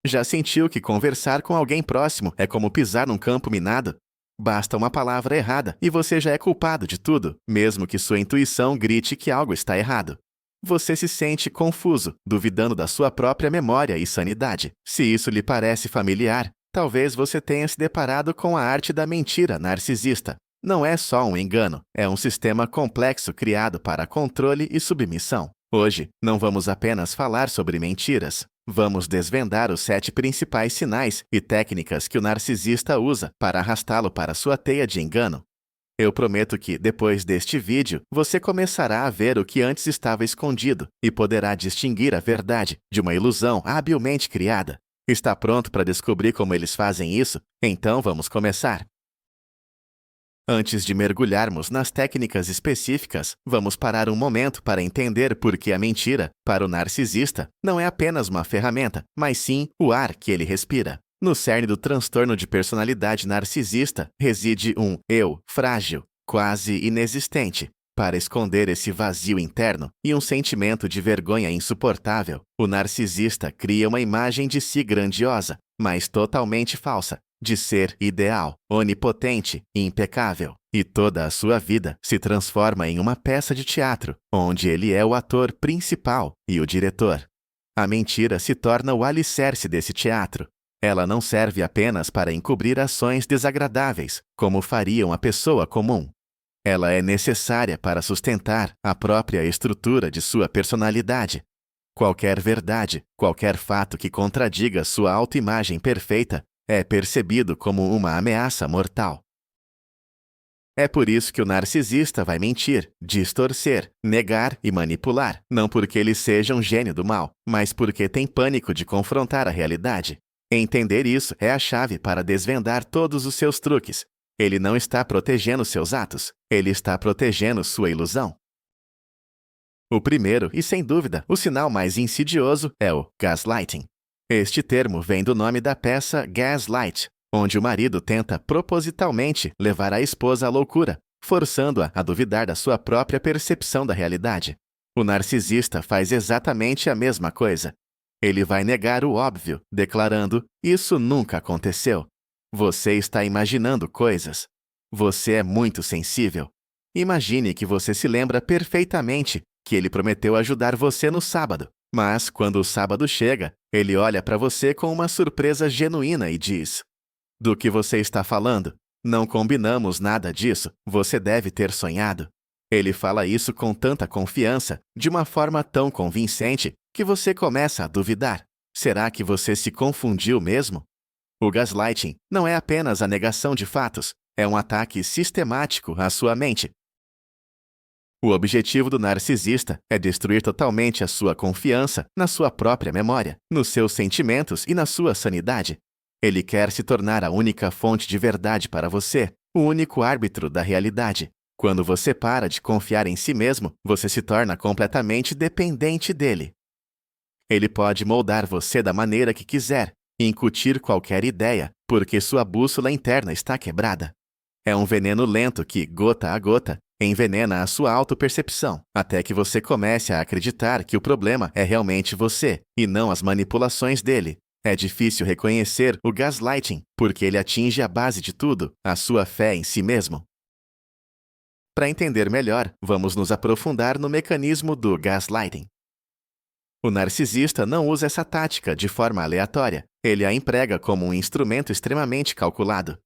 Já sentiu que conversar com alguém próximo é como pisar num campo minado? Basta uma palavra errada e você já é culpado de tudo, mesmo que sua intuição grite que algo está errado. Você se sente confuso, duvidando da sua própria memória e sanidade. Se isso lhe parece familiar, talvez você tenha se deparado com a arte da mentira narcisista. Não é só um engano, é um sistema complexo criado para controle e submissão. Hoje, não vamos apenas falar sobre mentiras. Vamos desvendar os 7 principais sinais e técnicas que o narcisista usa para arrastá-lo para sua teia de engano. Eu prometo que, depois deste vídeo, você começará a ver o que antes estava escondido e poderá distinguir a verdade de uma ilusão habilmente criada. Está pronto para descobrir como eles fazem isso? Então vamos começar! Antes de mergulharmos nas técnicas específicas, vamos parar um momento para entender por que a mentira, para o narcisista, não é apenas uma ferramenta, mas sim o ar que ele respira. No cerne do transtorno de personalidade narcisista reside um eu frágil, quase inexistente. Para esconder esse vazio interno e um sentimento de vergonha insuportável, o narcisista cria uma imagem de si grandiosa, mas totalmente falsa, de ser ideal, onipotente e impecável. E toda a sua vida se transforma em uma peça de teatro, onde ele é o ator principal e o diretor. A mentira se torna o alicerce desse teatro. Ela não serve apenas para encobrir ações desagradáveis, como faria uma pessoa comum. Ela é necessária para sustentar a própria estrutura de sua personalidade. Qualquer verdade, qualquer fato que contradiga sua autoimagem perfeita, é percebido como uma ameaça mortal. É por isso que o narcisista vai mentir, distorcer, negar e manipular, não porque ele seja um gênio do mal, mas porque tem pânico de confrontar a realidade. Entender isso é a chave para desvendar todos os seus truques. Ele não está protegendo seus atos, ele está protegendo sua ilusão. O primeiro, e sem dúvida, o sinal mais insidioso é o gaslighting. Este termo vem do nome da peça Gaslight, onde o marido tenta propositalmente levar a esposa à loucura, forçando-a a duvidar da sua própria percepção da realidade. O narcisista faz exatamente a mesma coisa. Ele vai negar o óbvio, declarando: "Isso nunca aconteceu. Você está imaginando coisas. Você é muito sensível. Imagine que você se lembra perfeitamente que ele prometeu ajudar você no sábado. Mas, quando o sábado chega, ele olha para você com uma surpresa genuína e diz: "Do que você está falando? Não combinamos nada disso, você deve ter sonhado." Ele fala isso com tanta confiança, de uma forma tão convincente, que você começa a duvidar. Será que você se confundiu mesmo? O gaslighting não é apenas a negação de fatos, é um ataque sistemático à sua mente. O objetivo do narcisista é destruir totalmente a sua confiança na sua própria memória, nos seus sentimentos e na sua sanidade. Ele quer se tornar a única fonte de verdade para você, o único árbitro da realidade. Quando você para de confiar em si mesmo, você se torna completamente dependente dele. Ele pode moldar você da maneira que quiser, incutir qualquer ideia, porque sua bússola interna está quebrada. É um veneno lento que, gota a gota, envenena a sua autopercepção, até que você comece a acreditar que o problema é realmente você, e não as manipulações dele. É difícil reconhecer o gaslighting, porque ele atinge a base de tudo, a sua fé em si mesmo. Para entender melhor, vamos nos aprofundar no mecanismo do gaslighting. O narcisista não usa essa tática de forma aleatória, ele a emprega como um instrumento extremamente calculado.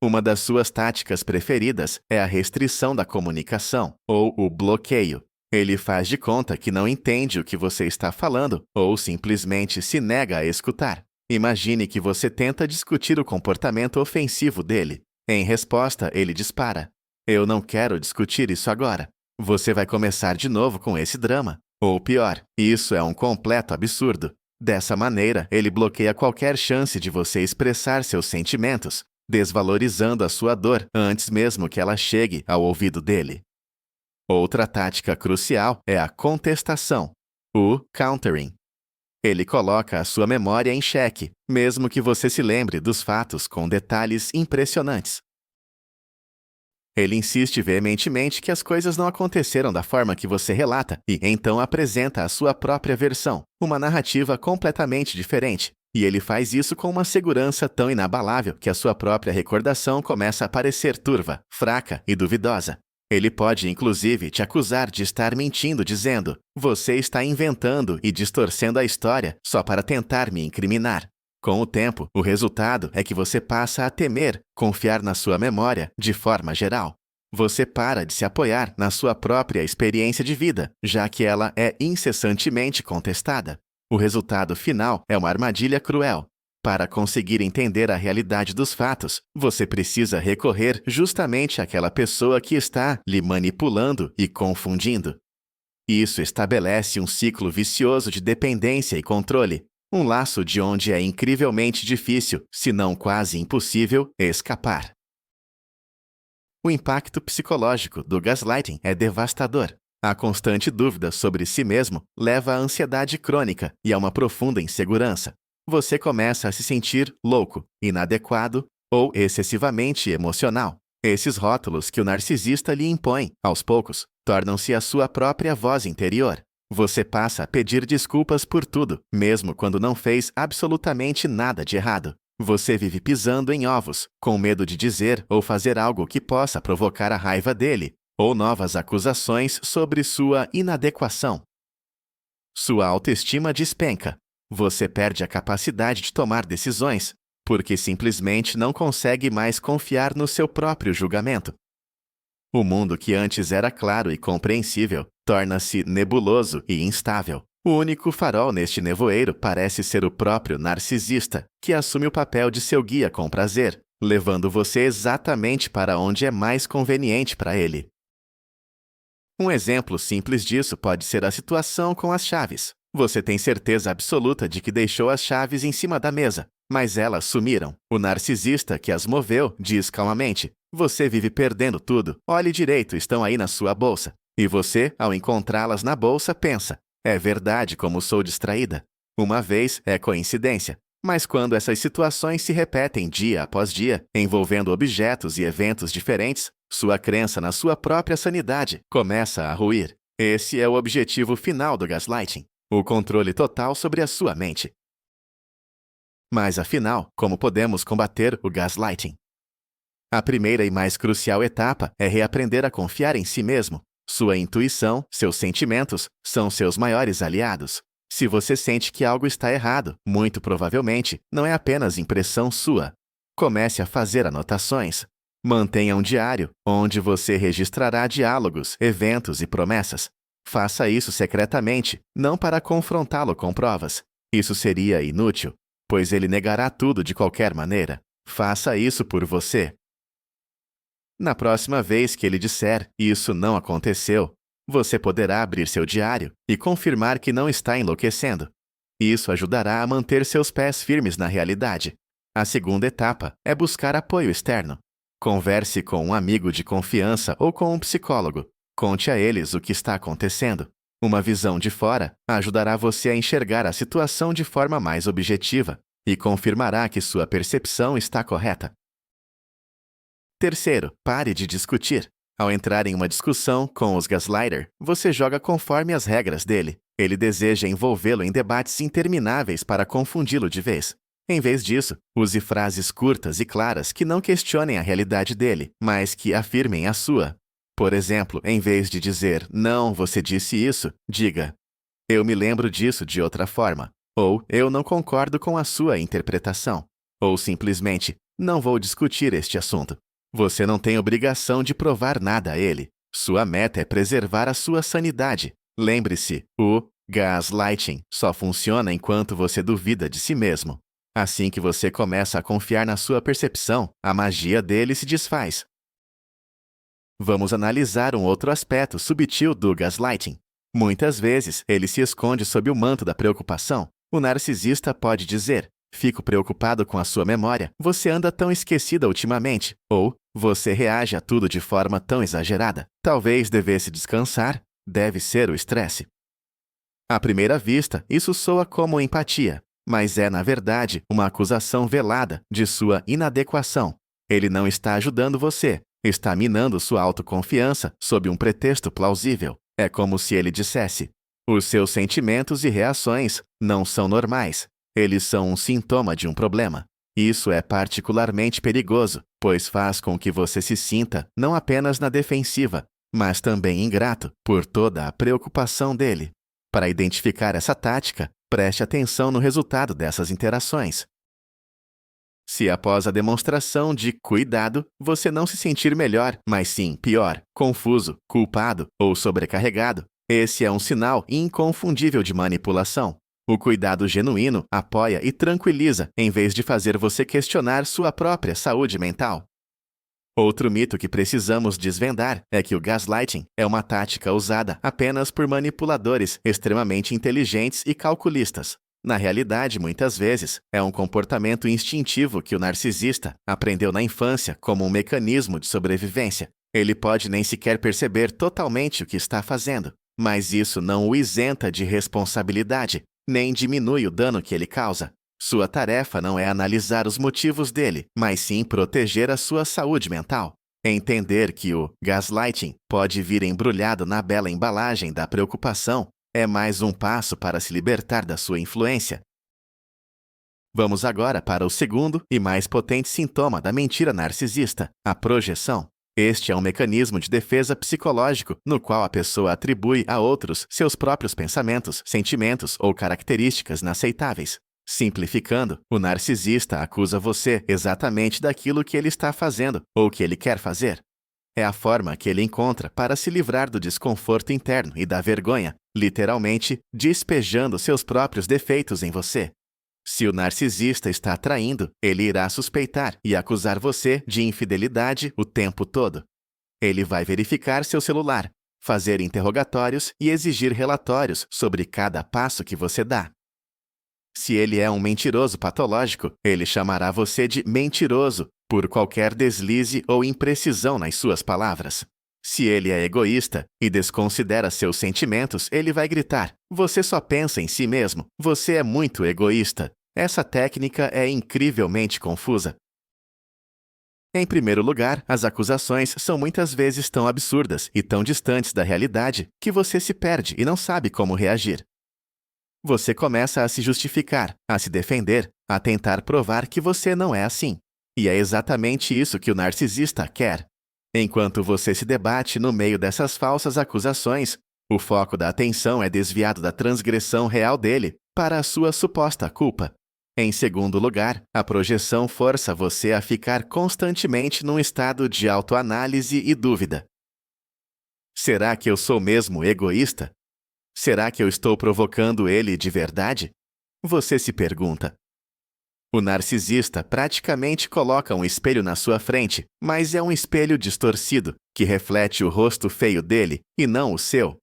Uma das suas táticas preferidas é a restrição da comunicação, ou o bloqueio. Ele faz de conta que não entende o que você está falando, ou simplesmente se nega a escutar. Imagine que você tenta discutir o comportamento ofensivo dele. Em resposta, ele dispara: "Eu não quero discutir isso agora. Você vai começar de novo com esse drama." Ou pior, isso é um completo absurdo. Dessa maneira, ele bloqueia qualquer chance de você expressar seus sentimentos, desvalorizando a sua dor antes mesmo que ela chegue ao ouvido dele. Outra tática crucial é a contestação, o countering. Ele coloca a sua memória em xeque, mesmo que você se lembre dos fatos com detalhes impressionantes. Ele insiste veementemente que as coisas não aconteceram da forma que você relata e então apresenta a sua própria versão, uma narrativa completamente diferente. E ele faz isso com uma segurança tão inabalável que a sua própria recordação começa a parecer turva, fraca e duvidosa. Ele pode, inclusive, te acusar de estar mentindo, dizendo: você está inventando e distorcendo a história só para tentar me incriminar. Com o tempo, o resultado é que você passa a temer, confiar na sua memória de forma geral. Você para de se apoiar na sua própria experiência de vida, já que ela é incessantemente contestada. O resultado final é uma armadilha cruel. Para conseguir entender a realidade dos fatos, você precisa recorrer justamente àquela pessoa que está lhe manipulando e confundindo. Isso estabelece um ciclo vicioso de dependência e controle, um laço de onde é incrivelmente difícil, se não quase impossível, escapar. O impacto psicológico do gaslighting é devastador. A constante dúvida sobre si mesmo leva à ansiedade crônica e a uma profunda insegurança. Você começa a se sentir louco, inadequado ou excessivamente emocional. Esses rótulos que o narcisista lhe impõe, aos poucos, tornam-se a sua própria voz interior. Você passa a pedir desculpas por tudo, mesmo quando não fez absolutamente nada de errado. Você vive pisando em ovos, com medo de dizer ou fazer algo que possa provocar a raiva dele, ou novas acusações sobre sua inadequação. Sua autoestima despenca. Você perde a capacidade de tomar decisões, porque simplesmente não consegue mais confiar no seu próprio julgamento. O mundo que antes era claro e compreensível torna-se nebuloso e instável. O único farol neste nevoeiro parece ser o próprio narcisista, que assume o papel de seu guia com prazer, levando você exatamente para onde é mais conveniente para ele. Um exemplo simples disso pode ser a situação com as chaves. Você tem certeza absoluta de que deixou as chaves em cima da mesa, mas elas sumiram. O narcisista que as moveu diz calmamente: você vive perdendo tudo, olhe direito, estão aí na sua bolsa. E você, ao encontrá-las na bolsa, pensa: é verdade como sou distraída. Uma vez é coincidência, mas quando essas situações se repetem dia após dia, envolvendo objetos e eventos diferentes, sua crença na sua própria sanidade começa a ruir. Esse é o objetivo final do gaslighting: o controle total sobre a sua mente. Mas afinal, como podemos combater o gaslighting? A primeira e mais crucial etapa é reaprender a confiar em si mesmo. Sua intuição, seus sentimentos, são seus maiores aliados. Se você sente que algo está errado, muito provavelmente não é apenas impressão sua. Comece a fazer anotações. Mantenha um diário, onde você registrará diálogos, eventos e promessas. Faça isso secretamente, não para confrontá-lo com provas. Isso seria inútil, pois ele negará tudo de qualquer maneira. Faça isso por você. Na próxima vez que ele disser "isso não aconteceu", você poderá abrir seu diário e confirmar que não está enlouquecendo. Isso ajudará a manter seus pés firmes na realidade. A segunda etapa é buscar apoio externo. Converse com um amigo de confiança ou com um psicólogo. Conte a eles o que está acontecendo. Uma visão de fora ajudará você a enxergar a situação de forma mais objetiva e confirmará que sua percepção está correta. Terceiro, pare de discutir. Ao entrar em uma discussão com os gaslighter, você joga conforme as regras dele. Ele deseja envolvê-lo em debates intermináveis para confundi-lo de vez. Em vez disso, use frases curtas e claras que não questionem a realidade dele, mas que afirmem a sua. Por exemplo, em vez de dizer "não, você disse isso", diga "eu me lembro disso de outra forma", ou "eu não concordo com a sua interpretação", ou simplesmente "não vou discutir este assunto". Você não tem obrigação de provar nada a ele. Sua meta é preservar a sua sanidade. Lembre-se, o gaslighting só funciona enquanto você duvida de si mesmo. Assim que você começa a confiar na sua percepção, a magia dele se desfaz. Vamos analisar um outro aspecto subtil do gaslighting. Muitas vezes, ele se esconde sob o manto da preocupação. O narcisista pode dizer: "fico preocupado com a sua memória, você anda tão esquecida ultimamente", ou "você reage a tudo de forma tão exagerada, talvez devesse descansar, deve ser o estresse". À primeira vista, isso soa como empatia, mas é, na verdade, uma acusação velada de sua inadequação. Ele não está ajudando você, está minando sua autoconfiança sob um pretexto plausível. É como se ele dissesse: "os seus sentimentos e reações não são normais. Eles são um sintoma de um problema. Isso é particularmente perigoso, pois faz com que você se sinta não apenas na defensiva, mas também ingrato por toda a preocupação dele. Para identificar essa tática, preste atenção no resultado dessas interações. Se após a demonstração de cuidado, você não se sentir melhor, mas sim pior, confuso, culpado ou sobrecarregado, esse é um sinal inconfundível de manipulação. O cuidado genuíno apoia e tranquiliza, em vez de fazer você questionar sua própria saúde mental. Outro mito que precisamos desvendar é que o gaslighting é uma tática usada apenas por manipuladores extremamente inteligentes e calculistas. Na realidade, muitas vezes, é um comportamento instintivo que o narcisista aprendeu na infância como um mecanismo de sobrevivência. Ele pode nem sequer perceber totalmente o que está fazendo, mas isso não o isenta de responsabilidade, nem diminui o dano que ele causa. Sua tarefa não é analisar os motivos dele, mas sim proteger a sua saúde mental. Entender que o gaslighting pode vir embrulhado na bela embalagem da preocupação é mais um passo para se libertar da sua influência. Vamos agora para o segundo e mais potente sintoma da mentira narcisista, a projeção. Este é um mecanismo de defesa psicológico no qual a pessoa atribui a outros seus próprios pensamentos, sentimentos ou características inaceitáveis. Simplificando, o narcisista acusa você exatamente daquilo que ele está fazendo ou que ele quer fazer. É a forma que ele encontra para se livrar do desconforto interno e da vergonha, literalmente despejando seus próprios defeitos em você. Se o narcisista está traindo, ele irá suspeitar e acusar você de infidelidade o tempo todo. Ele vai verificar seu celular, fazer interrogatórios e exigir relatórios sobre cada passo que você dá. Se ele é um mentiroso patológico, ele chamará você de mentiroso por qualquer deslize ou imprecisão nas suas palavras. Se ele é egoísta e desconsidera seus sentimentos, ele vai gritar: "Você só pensa em si mesmo, você é muito egoísta." Essa técnica é incrivelmente confusa. Em primeiro lugar, as acusações são muitas vezes tão absurdas e tão distantes da realidade que você se perde e não sabe como reagir. Você começa a se justificar, a se defender, a tentar provar que você não é assim. E é exatamente isso que o narcisista quer. Enquanto você se debate no meio dessas falsas acusações, o foco da atenção é desviado da transgressão real dele para a sua suposta culpa. Em segundo lugar, a projeção força você a ficar constantemente num estado de autoanálise e dúvida. Será que eu sou mesmo egoísta? Será que eu estou provocando ele de verdade? Você se pergunta. O narcisista praticamente coloca um espelho na sua frente, mas é um espelho distorcido, que reflete o rosto feio dele e não o seu.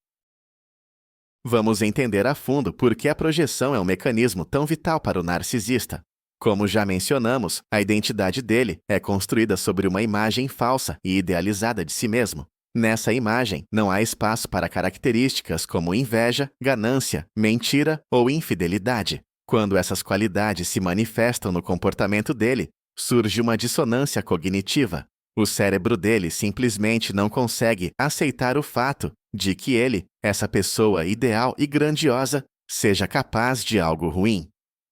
Vamos entender a fundo por que a projeção é um mecanismo tão vital para o narcisista. Como já mencionamos, a identidade dele é construída sobre uma imagem falsa e idealizada de si mesmo. Nessa imagem, não há espaço para características como inveja, ganância, mentira ou infidelidade. Quando essas qualidades se manifestam no comportamento dele, surge uma dissonância cognitiva. O cérebro dele simplesmente não consegue aceitar o fato de que ele, essa pessoa ideal e grandiosa, seja capaz de algo ruim.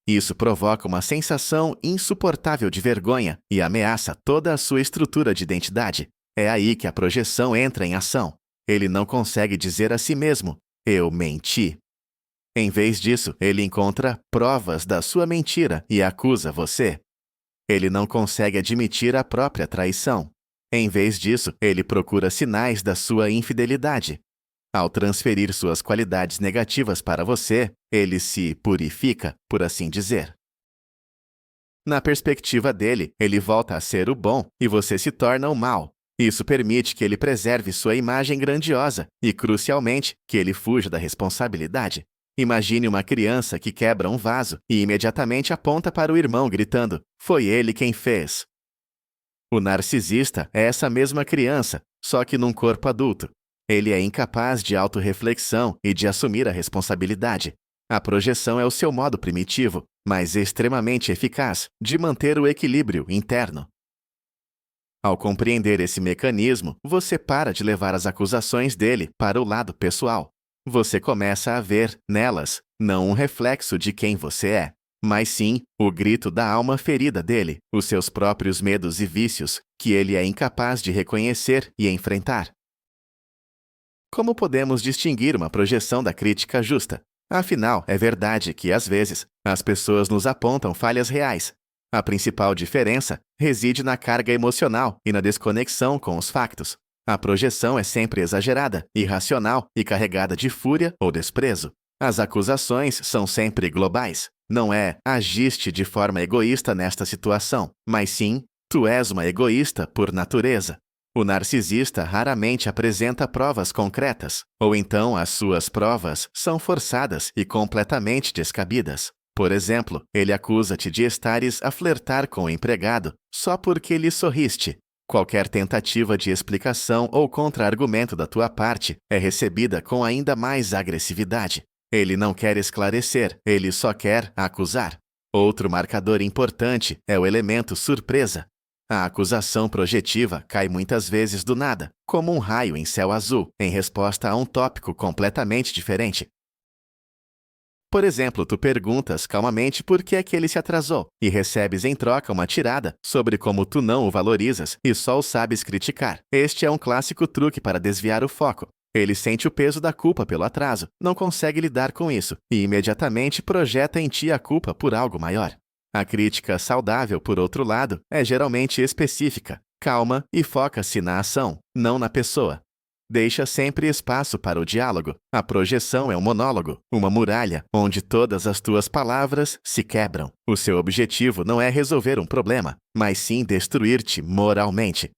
Isso provoca uma sensação insuportável de vergonha e ameaça toda a sua estrutura de identidade. É aí que a projeção entra em ação. Ele não consegue dizer a si mesmo: "Eu menti." Em vez disso, ele encontra provas da sua mentira e acusa você. Ele não consegue admitir a própria traição. Em vez disso, ele procura sinais da sua infidelidade. Ao transferir suas qualidades negativas para você, ele se purifica, por assim dizer. Na perspectiva dele, ele volta a ser o bom e você se torna o mal. Isso permite que ele preserve sua imagem grandiosa e, crucialmente, que ele fuja da responsabilidade. Imagine uma criança que quebra um vaso e imediatamente aponta para o irmão gritando: "Foi ele quem fez." O narcisista é essa mesma criança, só que num corpo adulto. Ele é incapaz de autorreflexão e de assumir a responsabilidade. A projeção é o seu modo primitivo, mas extremamente eficaz, de manter o equilíbrio interno. Ao compreender esse mecanismo, você para de levar as acusações dele para o lado pessoal. Você começa a ver, nelas, não um reflexo de quem você é, mas sim o grito da alma ferida dele, os seus próprios medos e vícios, que ele é incapaz de reconhecer e enfrentar. Como podemos distinguir uma projeção da crítica justa? Afinal, é verdade que, às vezes, as pessoas nos apontam falhas reais. A principal diferença reside na carga emocional e na desconexão com os factos. A projeção é sempre exagerada, irracional e carregada de fúria ou desprezo. As acusações são sempre globais. Não é agiste de forma egoísta nesta situação, mas sim tu és uma egoísta por natureza. O narcisista raramente apresenta provas concretas, ou então as suas provas são forçadas e completamente descabidas. Por exemplo, ele acusa-te de estares a flertar com o empregado só porque lhe sorriste. Qualquer tentativa de explicação ou contra-argumento da tua parte é recebida com ainda mais agressividade. Ele não quer esclarecer, ele só quer acusar. Outro marcador importante é o elemento surpresa. A acusação projetiva cai muitas vezes do nada, como um raio em céu azul, em resposta a um tópico completamente diferente. Por exemplo, tu perguntas calmamente por que é que ele se atrasou e recebes em troca uma tirada sobre como tu não o valorizas e só o sabes criticar. Este é um clássico truque para desviar o foco. Ele sente o peso da culpa pelo atraso, não consegue lidar com isso e imediatamente projeta em ti a culpa por algo maior. A crítica saudável, por outro lado, é geralmente específica, calma e foca-se na ação, não na pessoa. Deixa sempre espaço para o diálogo. A projeção é um monólogo, uma muralha, onde todas as tuas palavras se quebram. O seu objetivo não é resolver um problema, mas sim destruir-te moralmente.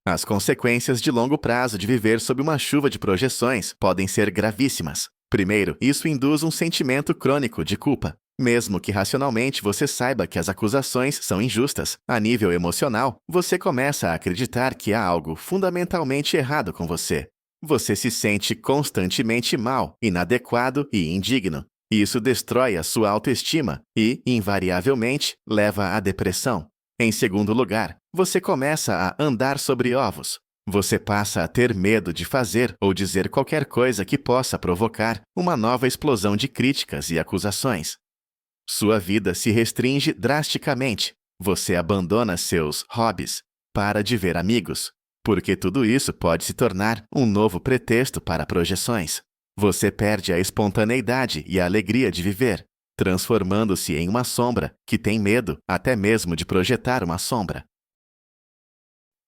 As consequências de longo prazo de viver sob uma chuva de projeções podem ser gravíssimas. Primeiro, isso induz um sentimento crônico de culpa. Mesmo que racionalmente você saiba que as acusações são injustas, a nível emocional, você começa a acreditar que há algo fundamentalmente errado com você. Você se sente constantemente mal, inadequado e indigno. Isso destrói a sua autoestima e, invariavelmente, leva à depressão. Em segundo lugar, você começa a andar sobre ovos. Você passa a ter medo de fazer ou dizer qualquer coisa que possa provocar uma nova explosão de críticas e acusações. Sua vida se restringe drasticamente. Você abandona seus hobbies, para de ver amigos, porque tudo isso pode se tornar um novo pretexto para projeções. Você perde a espontaneidade e a alegria de viver, transformando-se em uma sombra que tem medo até mesmo de projetar uma sombra.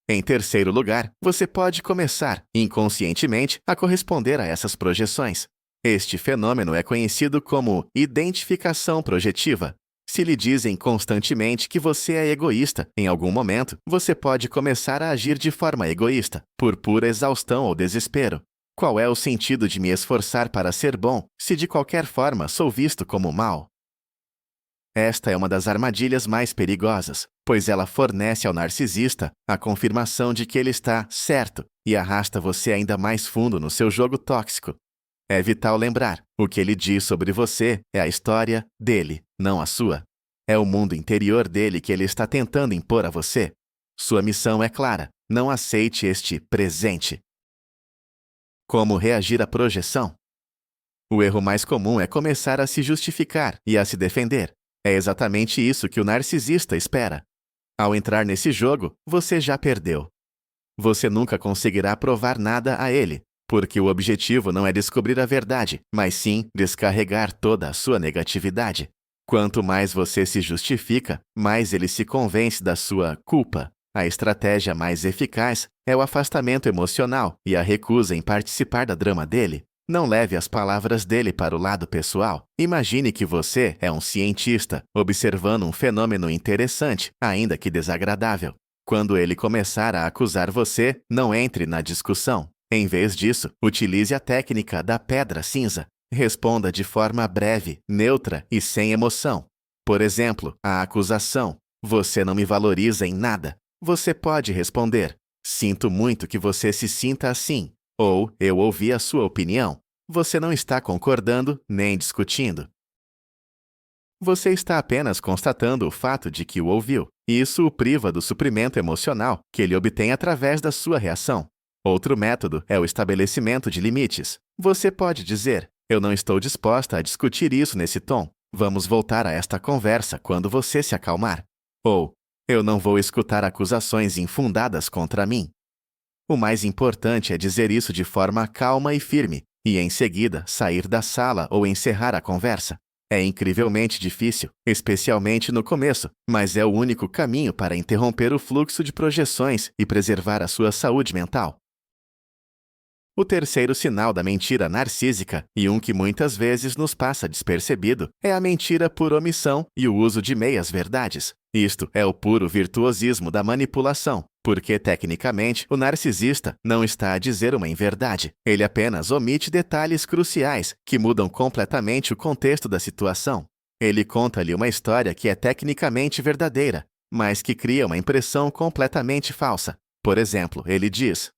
Em terceiro lugar, você pode começar, inconscientemente, a corresponder a essas projeções. Este fenômeno é conhecido como identificação projetiva. Se lhe dizem constantemente que você é egoísta, em algum momento, você pode começar a agir de forma egoísta, por pura exaustão ou desespero. Qual é o sentido de me esforçar para ser bom, se de qualquer forma sou visto como mal? Esta é uma das armadilhas mais perigosas, pois ela fornece ao narcisista a confirmação de que ele está certo e arrasta você ainda mais fundo no seu jogo tóxico. É vital lembrar, o que ele diz sobre você é a história dele, não a sua. É o mundo interior dele que ele está tentando impor a você. Sua missão é clara, não aceite este presente. Como reagir à projeção? O erro mais comum é começar a se justificar e a se defender. É exatamente isso que o narcisista espera. Ao entrar nesse jogo, você já perdeu. Você nunca conseguirá provar nada a ele, porque o objetivo não é descobrir a verdade, mas sim descarregar toda a sua negatividade. Quanto mais você se justifica, mais ele se convence da sua culpa. A estratégia mais eficaz é o afastamento emocional e a recusa em participar da drama dele. Não leve as palavras dele para o lado pessoal. Imagine que você é um cientista, observando um fenômeno interessante, ainda que desagradável. Quando ele começar a acusar você, não entre na discussão. Em vez disso, utilize a técnica da pedra cinza. Responda de forma breve, neutra e sem emoção. Por exemplo, a acusação: "Você não me valoriza em nada." Você pode responder: "Sinto muito que você se sinta assim." Ou, "Eu ouvi a sua opinião." Você não está concordando nem discutindo. Você está apenas constatando o fato de que o ouviu. Isso o priva do suprimento emocional que ele obtém através da sua reação. Outro método é o estabelecimento de limites. Você pode dizer: "Eu não estou disposta a discutir isso nesse tom." Vamos voltar a esta conversa quando você se acalmar. Ou, eu não vou escutar acusações infundadas contra mim. O mais importante é dizer isso de forma calma e firme, e em seguida sair da sala ou encerrar a conversa. É incrivelmente difícil, especialmente no começo, mas é o único caminho para interromper o fluxo de projeções e preservar a sua saúde mental. O terceiro sinal da mentira narcísica, e um que muitas vezes nos passa despercebido, é a mentira por omissão e o uso de meias-verdades. Isto é o puro virtuosismo da manipulação, porque, tecnicamente, o narcisista não está a dizer uma inverdade. Ele apenas omite detalhes cruciais que mudam completamente o contexto da situação. Ele conta-lhe uma história que é tecnicamente verdadeira, mas que cria uma impressão completamente falsa. Por exemplo, ele diz: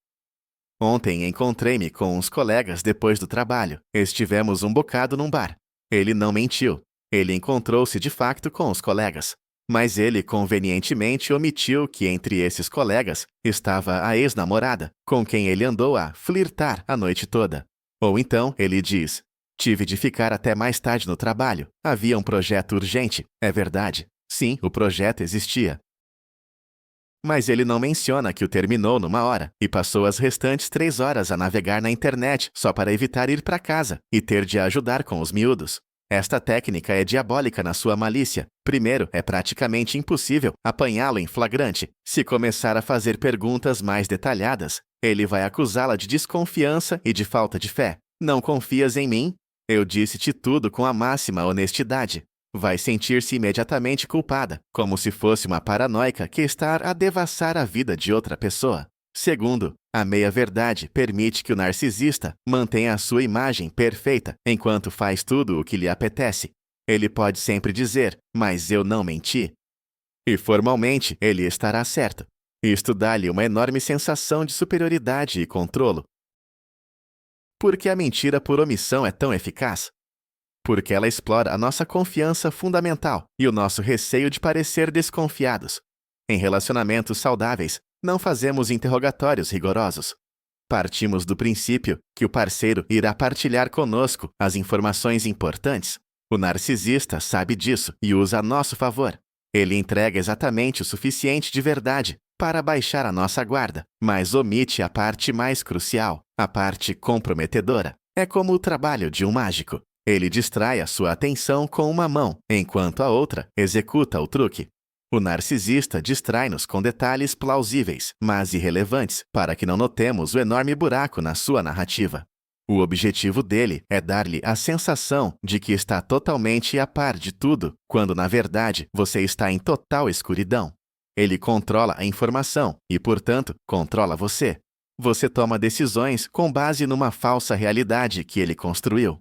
ontem encontrei-me com uns colegas depois do trabalho. Estivemos um bocado num bar. Ele não mentiu. Ele encontrou-se de facto com os colegas. Mas ele convenientemente omitiu que entre esses colegas estava a ex-namorada, com quem ele andou a flirtar a noite toda. Ou então ele diz: tive de ficar até mais tarde no trabalho. Havia um projeto urgente. É verdade. Sim, o projeto existia. Mas ele não menciona que o terminou numa hora e passou as restantes 3 horas a navegar na internet só para evitar ir para casa e ter de ajudar com os miúdos. Esta técnica é diabólica na sua malícia. Primeiro, é praticamente impossível apanhá-lo em flagrante. Se começar a fazer perguntas mais detalhadas, ele vai acusá-la de desconfiança e de falta de fé. Não confias em mim? Eu disse-te tudo com a máxima honestidade. Vai sentir-se imediatamente culpada, como se fosse uma paranoica que está a devassar a vida de outra pessoa. Segundo, a meia-verdade permite que o narcisista mantenha a sua imagem perfeita enquanto faz tudo o que lhe apetece. Ele pode sempre dizer: mas eu não menti. E formalmente ele estará certo. Isto dá-lhe uma enorme sensação de superioridade e controlo. Por que a mentira por omissão é tão eficaz? Porque ela explora a nossa confiança fundamental e o nosso receio de parecer desconfiados. Em relacionamentos saudáveis, não fazemos interrogatórios rigorosos. Partimos do princípio que o parceiro irá partilhar conosco as informações importantes. O narcisista sabe disso e usa a nosso favor. Ele entrega exatamente o suficiente de verdade para baixar a nossa guarda, mas omite a parte mais crucial, a parte comprometedora. É como o trabalho de um mágico. Ele distrai a sua atenção com uma mão, enquanto a outra executa o truque. O narcisista distrai-nos com detalhes plausíveis, mas irrelevantes, para que não notemos o enorme buraco na sua narrativa. O objetivo dele é dar-lhe a sensação de que está totalmente a par de tudo, quando na verdade você está em total escuridão. Ele controla a informação e, portanto, controla você. Você toma decisões com base numa falsa realidade que ele construiu.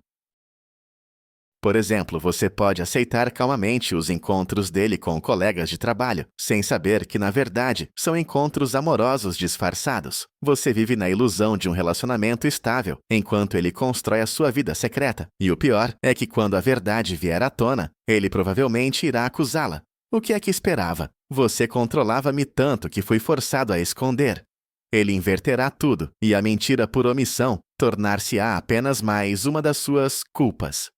Por exemplo, você pode aceitar calmamente os encontros dele com colegas de trabalho, sem saber que, na verdade, são encontros amorosos disfarçados. Você vive na ilusão de um relacionamento estável, enquanto ele constrói a sua vida secreta. E o pior é que, quando a verdade vier à tona, ele provavelmente irá acusá-la. O que é que esperava? Você controlava-me tanto que fui forçado a esconder. Ele inverterá tudo, e a mentira por omissão tornar-se-á apenas mais uma das suas culpas.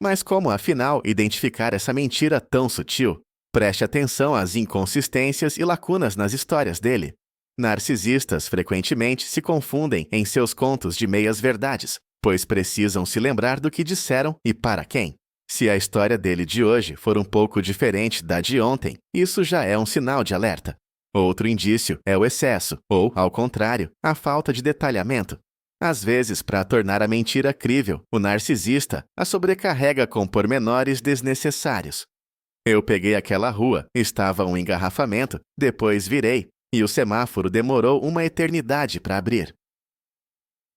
Mas como, afinal, identificar essa mentira tão sutil? Preste atenção às inconsistências e lacunas nas histórias dele. Narcisistas frequentemente se confundem em seus contos de meias-verdades, pois precisam se lembrar do que disseram e para quem. Se a história dele de hoje for um pouco diferente da de ontem, isso já é um sinal de alerta. Outro indício é o excesso, ou, ao contrário, a falta de detalhamento. Às vezes, para tornar a mentira crível, o narcisista a sobrecarrega com pormenores desnecessários. Eu peguei aquela rua, estava um engarrafamento, depois virei, e o semáforo demorou uma eternidade para abrir.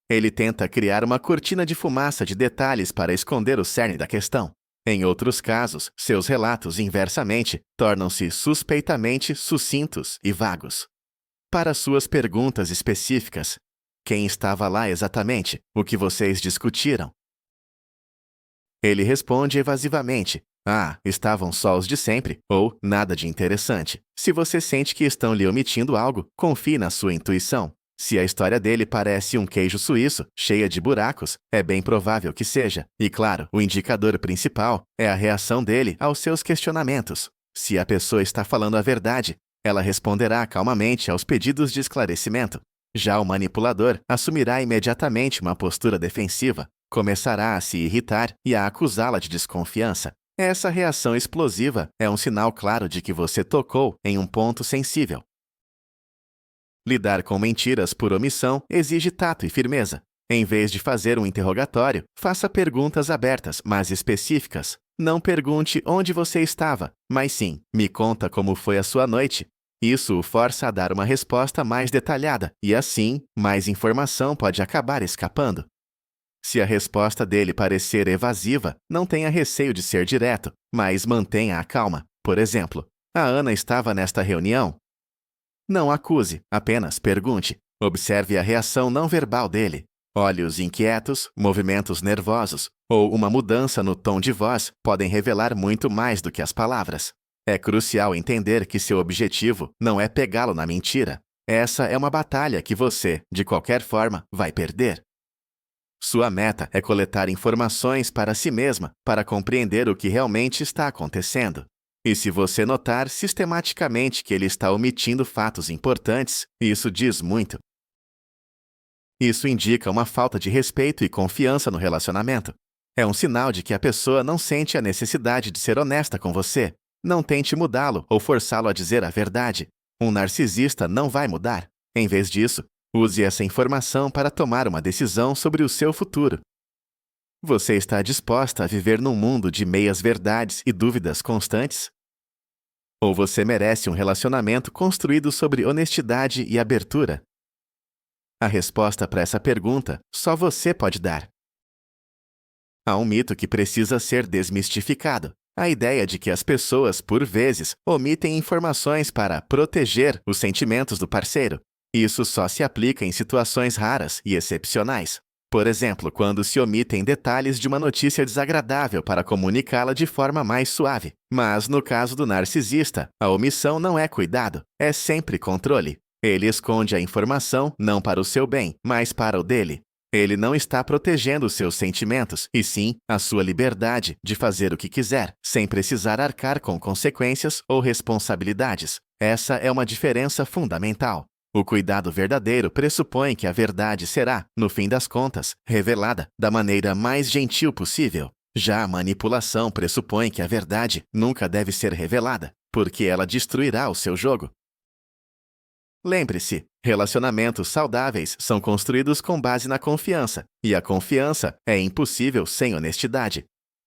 Ele tenta criar uma cortina de fumaça de detalhes para esconder o cerne da questão. Em outros casos, seus relatos, inversamente, tornam-se suspeitamente sucintos e vagos. Para suas perguntas específicas: quem estava lá exatamente? O que vocês discutiram? Ele responde evasivamente: estavam só os de sempre, ou nada de interessante. Se você sente que estão lhe omitindo algo, confie na sua intuição. Se a história dele parece um queijo suíço, cheia de buracos, é bem provável que seja. E claro, o indicador principal é a reação dele aos seus questionamentos. Se a pessoa está falando a verdade, ela responderá calmamente aos pedidos de esclarecimento. Já o manipulador assumirá imediatamente uma postura defensiva, começará a se irritar e a acusá-la de desconfiança. Essa reação explosiva é um sinal claro de que você tocou em um ponto sensível. Lidar com mentiras por omissão exige tato e firmeza. Em vez de fazer um interrogatório, faça perguntas abertas, mas específicas. Não pergunte onde você estava, mas sim, me conta como foi a sua noite. Isso o força a dar uma resposta mais detalhada, e assim, mais informação pode acabar escapando. Se a resposta dele parecer evasiva, não tenha receio de ser direto, mas mantenha a calma. Por exemplo, a Ana estava nesta reunião? Não acuse, apenas pergunte. Observe a reação não verbal dele. Olhos inquietos, movimentos nervosos ou uma mudança no tom de voz podem revelar muito mais do que as palavras. É crucial entender que seu objetivo não é pegá-lo na mentira. Essa é uma batalha que você, de qualquer forma, vai perder. Sua meta é coletar informações para si mesma para compreender o que realmente está acontecendo. E se você notar sistematicamente que ele está omitindo fatos importantes, isso diz muito. Isso indica uma falta de respeito e confiança no relacionamento. É um sinal de que a pessoa não sente a necessidade de ser honesta com você. Não tente mudá-lo ou forçá-lo a dizer a verdade. Um narcisista não vai mudar. Em vez disso, use essa informação para tomar uma decisão sobre o seu futuro. Você está disposta a viver num mundo de meias-verdades e dúvidas constantes? Ou você merece um relacionamento construído sobre honestidade e abertura? A resposta para essa pergunta só você pode dar. Há um mito que precisa ser desmistificado. A ideia de que as pessoas, por vezes, omitem informações para proteger os sentimentos do parceiro. Isso só se aplica em situações raras e excepcionais. Por exemplo, quando se omitem detalhes de uma notícia desagradável para comunicá-la de forma mais suave. Mas, no caso do narcisista, a omissão não é cuidado, é sempre controle. Ele esconde a informação não para o seu bem, mas para o dele. Ele não está protegendo os seus sentimentos, e sim a sua liberdade de fazer o que quiser, sem precisar arcar com consequências ou responsabilidades. Essa é uma diferença fundamental. O cuidado verdadeiro pressupõe que a verdade será, no fim das contas, revelada da maneira mais gentil possível. Já a manipulação pressupõe que a verdade nunca deve ser revelada, porque ela destruirá o seu jogo. Lembre-se, relacionamentos saudáveis são construídos com base na confiança, e a confiança é impossível sem honestidade.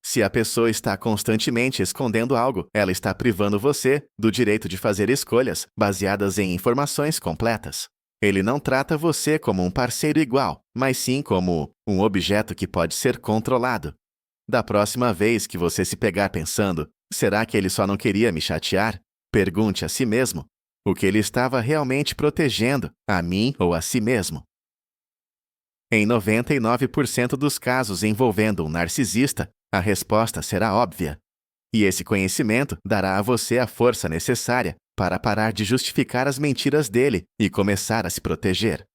Se a pessoa está constantemente escondendo algo, ela está privando você do direito de fazer escolhas baseadas em informações completas. Ele não trata você como um parceiro igual, mas sim como um objeto que pode ser controlado. Da próxima vez que você se pegar pensando, será que ele só não queria me chatear? Pergunte a si mesmo. O que ele estava realmente protegendo, a mim ou a si mesmo? Em 99% dos casos envolvendo um narcisista, a resposta será óbvia. E esse conhecimento dará a você a força necessária para parar de justificar as mentiras dele e começar a se proteger.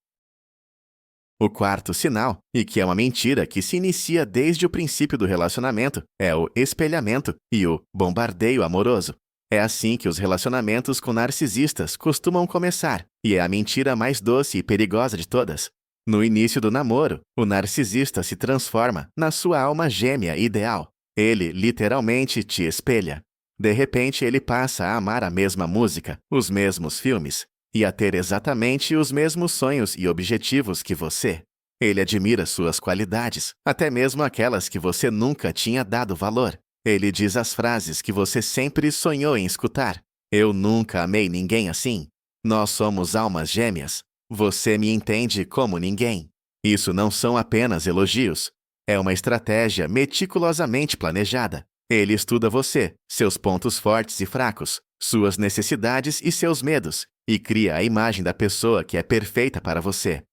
O quarto sinal, e que é uma mentira que se inicia desde o princípio do relacionamento, é o espelhamento e o bombardeio amoroso. É assim que os relacionamentos com narcisistas costumam começar, e é a mentira mais doce e perigosa de todas. No início do namoro, o narcisista se transforma na sua alma gêmea ideal. Ele literalmente te espelha. De repente, ele passa a amar a mesma música, os mesmos filmes, e a ter exatamente os mesmos sonhos e objetivos que você. Ele admira suas qualidades, até mesmo aquelas que você nunca tinha dado valor. Ele diz as frases que você sempre sonhou em escutar. Eu nunca amei ninguém assim. Nós somos almas gêmeas. Você me entende como ninguém. Isso não são apenas elogios. É uma estratégia meticulosamente planejada. Ele estuda você, seus pontos fortes e fracos, suas necessidades e seus medos, e cria a imagem da pessoa que é perfeita para você.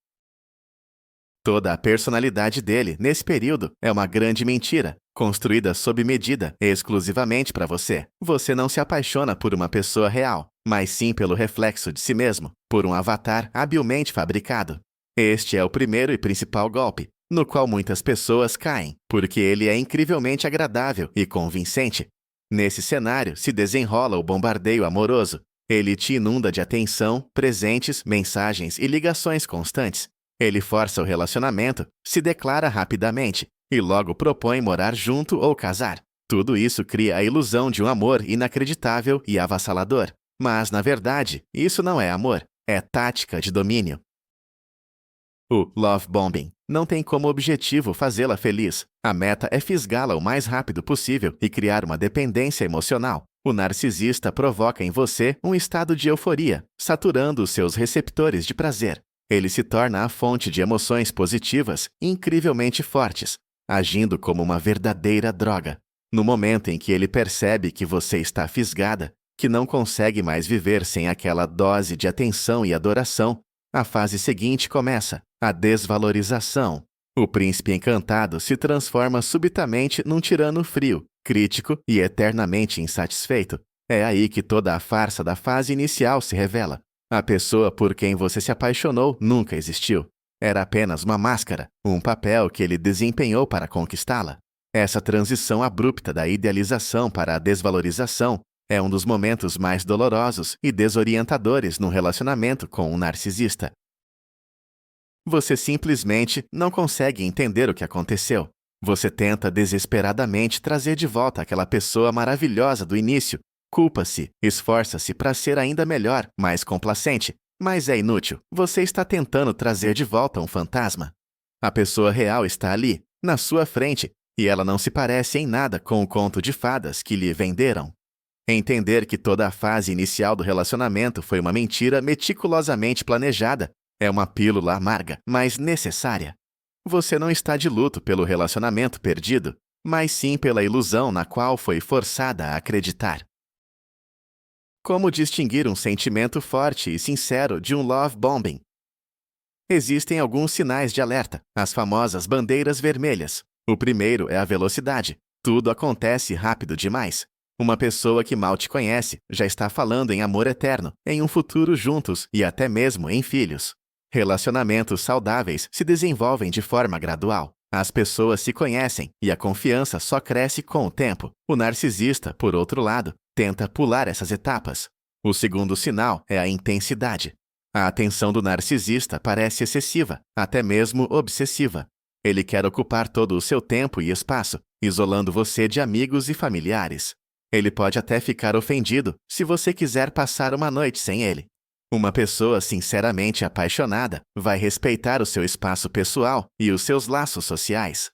Toda a personalidade dele, nesse período, é uma grande mentira, construída sob medida, exclusivamente para você. Você não se apaixona por uma pessoa real, mas sim pelo reflexo de si mesmo, por um avatar habilmente fabricado. Este é o primeiro e principal golpe, no qual muitas pessoas caem, porque ele é incrivelmente agradável e convincente. Nesse cenário se desenrola o bombardeio amoroso. Ele te inunda de atenção, presentes, mensagens e ligações constantes. Ele força o relacionamento, se declara rapidamente e logo propõe morar junto ou casar. Tudo isso cria a ilusão de um amor inacreditável e avassalador. Mas, na verdade, isso não é amor, é tática de domínio. O love bombing não tem como objetivo fazê-la feliz. A meta é fisgá-la o mais rápido possível e criar uma dependência emocional. O narcisista provoca em você um estado de euforia, saturando os seus receptores de prazer. Ele se torna a fonte de emoções positivas incrivelmente fortes, agindo como uma verdadeira droga. No momento em que ele percebe que você está fisgada, que não consegue mais viver sem aquela dose de atenção e adoração, a fase seguinte começa, a desvalorização. O príncipe encantado se transforma subitamente num tirano frio, crítico e eternamente insatisfeito. É aí que toda a farsa da fase inicial se revela. A pessoa por quem você se apaixonou nunca existiu. Era apenas uma máscara, um papel que ele desempenhou para conquistá-la. Essa transição abrupta da idealização para a desvalorização é um dos momentos mais dolorosos e desorientadores num relacionamento com um narcisista. Você simplesmente não consegue entender o que aconteceu. Você tenta desesperadamente trazer de volta aquela pessoa maravilhosa do início. Culpa-se, esforça-se para ser ainda melhor, mais complacente. Mas é inútil. Você está tentando trazer de volta um fantasma. A pessoa real está ali, na sua frente, e ela não se parece em nada com o conto de fadas que lhe venderam. Entender que toda a fase inicial do relacionamento foi uma mentira meticulosamente planejada é uma pílula amarga, mas necessária. Você não está de luto pelo relacionamento perdido, mas sim pela ilusão na qual foi forçada a acreditar. Como distinguir um sentimento forte e sincero de um love bombing? Existem alguns sinais de alerta, as famosas bandeiras vermelhas. O primeiro é a velocidade. Tudo acontece rápido demais. Uma pessoa que mal te conhece já está falando em amor eterno, em um futuro juntos e até mesmo em filhos. Relacionamentos saudáveis se desenvolvem de forma gradual. As pessoas se conhecem e a confiança só cresce com o tempo. O narcisista, por outro lado, tenta pular essas etapas. O segundo sinal é a intensidade. A atenção do narcisista parece excessiva, até mesmo obsessiva. Ele quer ocupar todo o seu tempo e espaço, isolando você de amigos e familiares. Ele pode até ficar ofendido se você quiser passar uma noite sem ele. Uma pessoa sinceramente apaixonada vai respeitar o seu espaço pessoal e os seus laços sociais.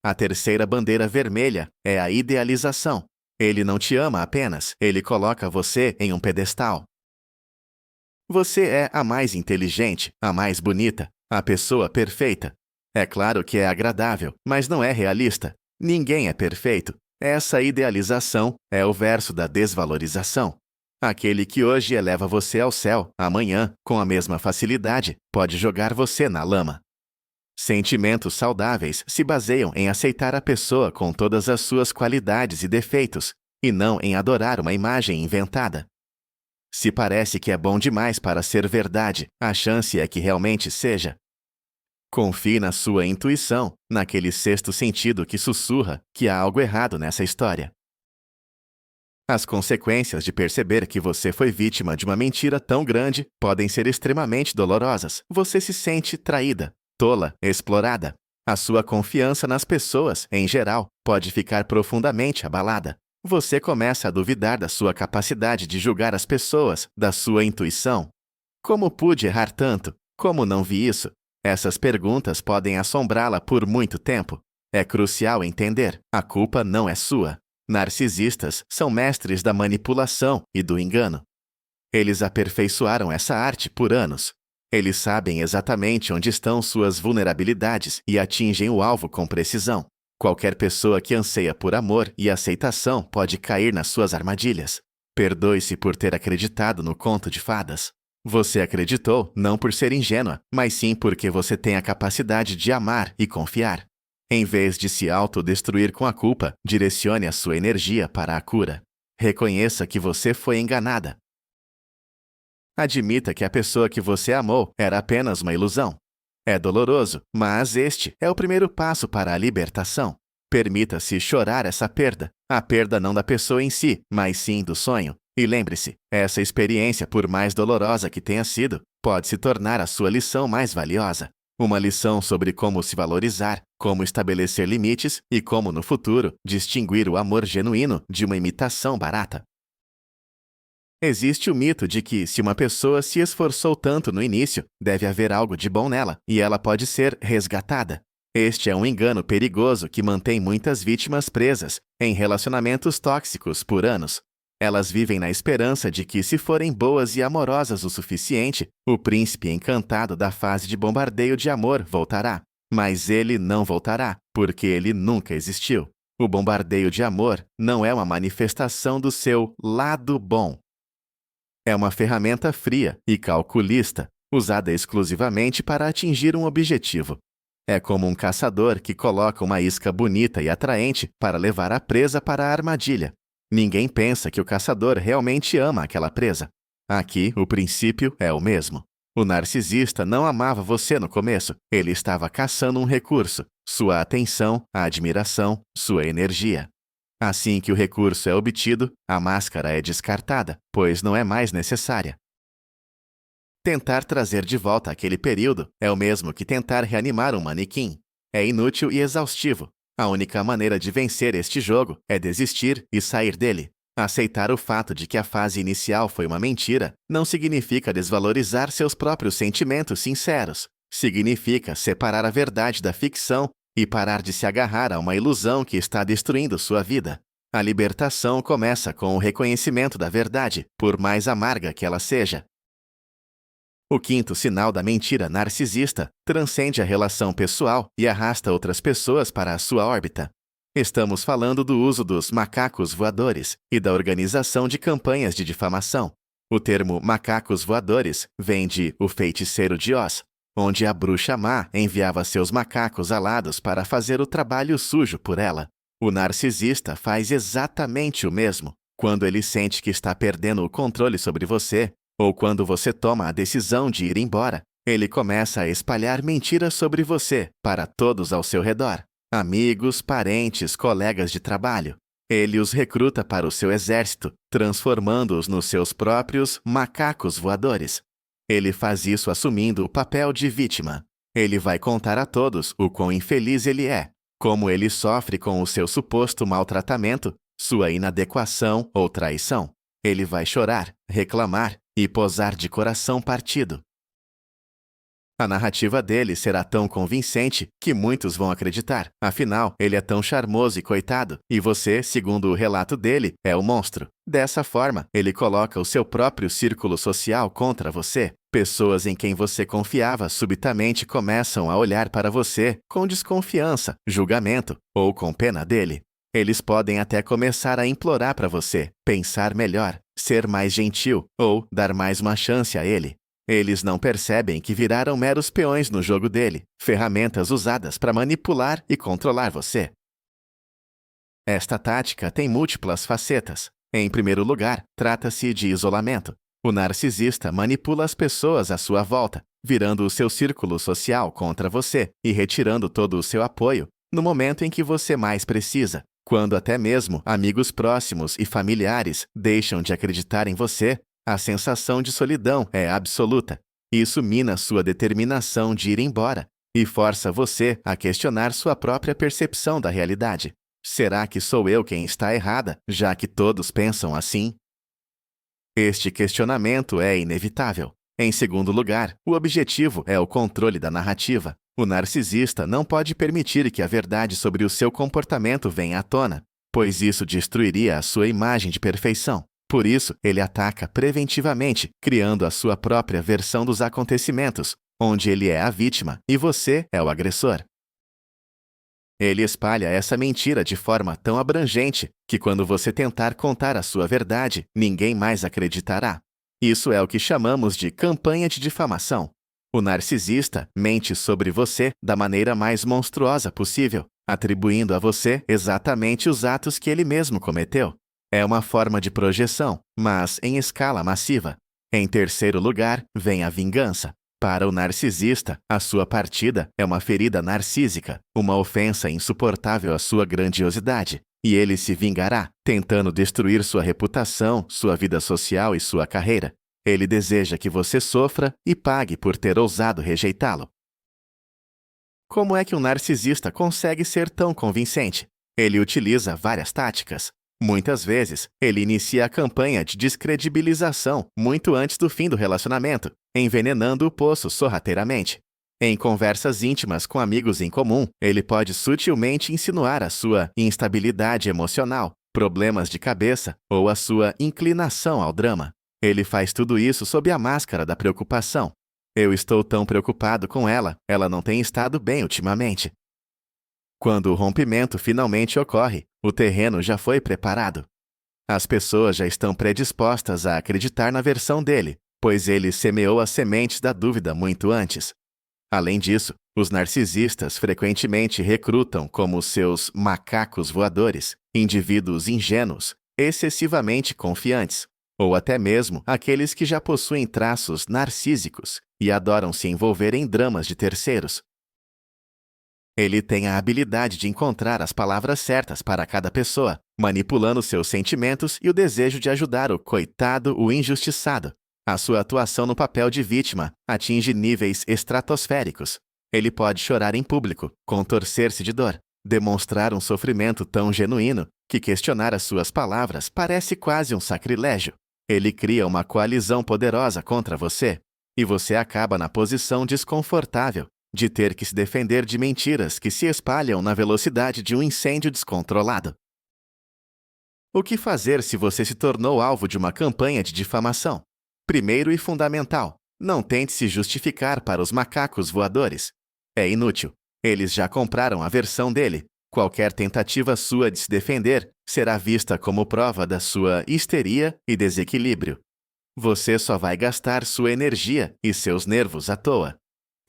A terceira bandeira vermelha é a idealização. Ele não te ama apenas, ele coloca você em um pedestal. Você é a mais inteligente, a mais bonita, a pessoa perfeita. É claro que é agradável, mas não é realista. Ninguém é perfeito. Essa idealização é o verso da desvalorização. Aquele que hoje eleva você ao céu, amanhã, com a mesma facilidade, pode jogar você na lama. Sentimentos saudáveis se baseiam em aceitar a pessoa com todas as suas qualidades e defeitos, e não em adorar uma imagem inventada. Se parece que é bom demais para ser verdade, a chance é que realmente seja. Confie na sua intuição, naquele sexto sentido que sussurra que há algo errado nessa história. As consequências de perceber que você foi vítima de uma mentira tão grande podem ser extremamente dolorosas. Você se sente traída, tola, explorada. A sua confiança nas pessoas, em geral, pode ficar profundamente abalada. Você começa a duvidar da sua capacidade de julgar as pessoas, da sua intuição. Como pude errar tanto? Como não vi isso? Essas perguntas podem assombrá-la por muito tempo. É crucial entender, a culpa não é sua. Narcisistas são mestres da manipulação e do engano. Eles aperfeiçoaram essa arte por anos. Eles sabem exatamente onde estão suas vulnerabilidades e atingem o alvo com precisão. Qualquer pessoa que anseia por amor e aceitação pode cair nas suas armadilhas. Perdoe-se por ter acreditado no conto de fadas. Você acreditou não por ser ingênua, mas sim porque você tem a capacidade de amar e confiar. Em vez de se autodestruir com a culpa, direcione a sua energia para a cura. Reconheça que você foi enganada. Admita que a pessoa que você amou era apenas uma ilusão. É doloroso, mas este é o primeiro passo para a libertação. Permita-se chorar essa perda, a perda não da pessoa em si, mas sim do sonho. E lembre-se, essa experiência, por mais dolorosa que tenha sido, pode se tornar a sua lição mais valiosa. Uma lição sobre como se valorizar, como estabelecer limites e como, no futuro, distinguir o amor genuíno de uma imitação barata. Existe o mito de que, se uma pessoa se esforçou tanto no início, deve haver algo de bom nela e ela pode ser resgatada. Este é um engano perigoso que mantém muitas vítimas presas em relacionamentos tóxicos por anos. Elas vivem na esperança de que, se forem boas e amorosas o suficiente, o príncipe encantado da fase de bombardeio de amor voltará. Mas ele não voltará, porque ele nunca existiu. O bombardeio de amor não é uma manifestação do seu lado bom. É uma ferramenta fria e calculista, usada exclusivamente para atingir um objetivo. É como um caçador que coloca uma isca bonita e atraente para levar a presa para a armadilha. Ninguém pensa que o caçador realmente ama aquela presa. Aqui, o princípio é o mesmo. O narcisista não amava você no começo. Ele estava caçando um recurso, sua atenção, a admiração, sua energia. Assim que o recurso é obtido, a máscara é descartada, pois não é mais necessária. Tentar trazer de volta aquele período é o mesmo que tentar reanimar um manequim. É inútil e exaustivo. A única maneira de vencer este jogo é desistir e sair dele. Aceitar o fato de que a fase inicial foi uma mentira não significa desvalorizar seus próprios sentimentos sinceros. Significa separar a verdade da ficção e parar de se agarrar a uma ilusão que está destruindo sua vida. A libertação começa com o reconhecimento da verdade, por mais amarga que ela seja. O quinto sinal da mentira narcisista transcende a relação pessoal e arrasta outras pessoas para a sua órbita. Estamos falando do uso dos macacos voadores e da organização de campanhas de difamação. O termo macacos voadores vem de O Feiticeiro de Oz, onde a bruxa má enviava seus macacos alados para fazer o trabalho sujo por ela. O narcisista faz exatamente o mesmo. Quando ele sente que está perdendo o controle sobre você, ou quando você toma a decisão de ir embora, ele começa a espalhar mentiras sobre você para todos ao seu redor. Amigos, parentes, colegas de trabalho. Ele os recruta para o seu exército, transformando-os nos seus próprios macacos voadores. Ele faz isso assumindo o papel de vítima. Ele vai contar a todos o quão infeliz ele é, como ele sofre com o seu suposto maltratamento, sua inadequação ou traição. Ele vai chorar, reclamar e posar de coração partido. A narrativa dele será tão convincente que muitos vão acreditar. Afinal, ele é tão charmoso e coitado, e você, segundo o relato dele, é o monstro. Dessa forma, ele coloca o seu próprio círculo social contra você. Pessoas em quem você confiava subitamente começam a olhar para você com desconfiança, julgamento ou com pena dele. Eles podem até começar a implorar para você pensar melhor, ser mais gentil ou dar mais uma chance a ele. Eles não percebem que viraram meros peões no jogo dele, ferramentas usadas para manipular e controlar você. Esta tática tem múltiplas facetas. Em primeiro lugar, trata-se de isolamento. O narcisista manipula as pessoas à sua volta, virando o seu círculo social contra você e retirando todo o seu apoio no momento em que você mais precisa. Quando até mesmo amigos próximos e familiares deixam de acreditar em você, a sensação de solidão é absoluta. Isso mina sua determinação de ir embora e força você a questionar sua própria percepção da realidade. Será que sou eu quem está errada, já que todos pensam assim? Este questionamento é inevitável. Em segundo lugar, o objetivo é o controle da narrativa. O narcisista não pode permitir que a verdade sobre o seu comportamento venha à tona, pois isso destruiria a sua imagem de perfeição. Por isso, ele ataca preventivamente, criando a sua própria versão dos acontecimentos, onde ele é a vítima e você é o agressor. Ele espalha essa mentira de forma tão abrangente que quando você tentar contar a sua verdade, ninguém mais acreditará. Isso é o que chamamos de campanha de difamação. O narcisista mente sobre você da maneira mais monstruosa possível, atribuindo a você exatamente os atos que ele mesmo cometeu. É uma forma de projeção, mas em escala massiva. Em terceiro lugar, vem a vingança. Para o narcisista, a sua partida é uma ferida narcísica, uma ofensa insuportável à sua grandiosidade, e ele se vingará, tentando destruir sua reputação, sua vida social e sua carreira. Ele deseja que você sofra e pague por ter ousado rejeitá-lo. Como é que um narcisista consegue ser tão convincente? Ele utiliza várias táticas. Muitas vezes, ele inicia a campanha de descredibilização muito antes do fim do relacionamento, envenenando o poço sorrateiramente. Em conversas íntimas com amigos em comum, ele pode sutilmente insinuar a sua instabilidade emocional, problemas de cabeça ou a sua inclinação ao drama. Ele faz tudo isso sob a máscara da preocupação. Eu estou tão preocupado com ela não tem estado bem ultimamente. Quando o rompimento finalmente ocorre, o terreno já foi preparado. As pessoas já estão predispostas a acreditar na versão dele, pois ele semeou as sementes da dúvida muito antes. Além disso, os narcisistas frequentemente recrutam como seus macacos voadores indivíduos ingênuos, excessivamente confiantes, ou até mesmo aqueles que já possuem traços narcísicos e adoram se envolver em dramas de terceiros. Ele tem a habilidade de encontrar as palavras certas para cada pessoa, manipulando seus sentimentos e o desejo de ajudar o coitado, o injustiçado. A sua atuação no papel de vítima atinge níveis estratosféricos. Ele pode chorar em público, contorcer-se de dor, demonstrar um sofrimento tão genuíno que questionar as suas palavras parece quase um sacrilégio. Ele cria uma coalizão poderosa contra você, e você acaba na posição desconfortável de ter que se defender de mentiras que se espalham na velocidade de um incêndio descontrolado. O que fazer se você se tornou alvo de uma campanha de difamação? Primeiro e fundamental, não tente se justificar para os macacos voadores. É inútil. Eles já compraram a versão dele. Qualquer tentativa sua de se defender será vista como prova da sua histeria e desequilíbrio. Você só vai gastar sua energia e seus nervos à toa.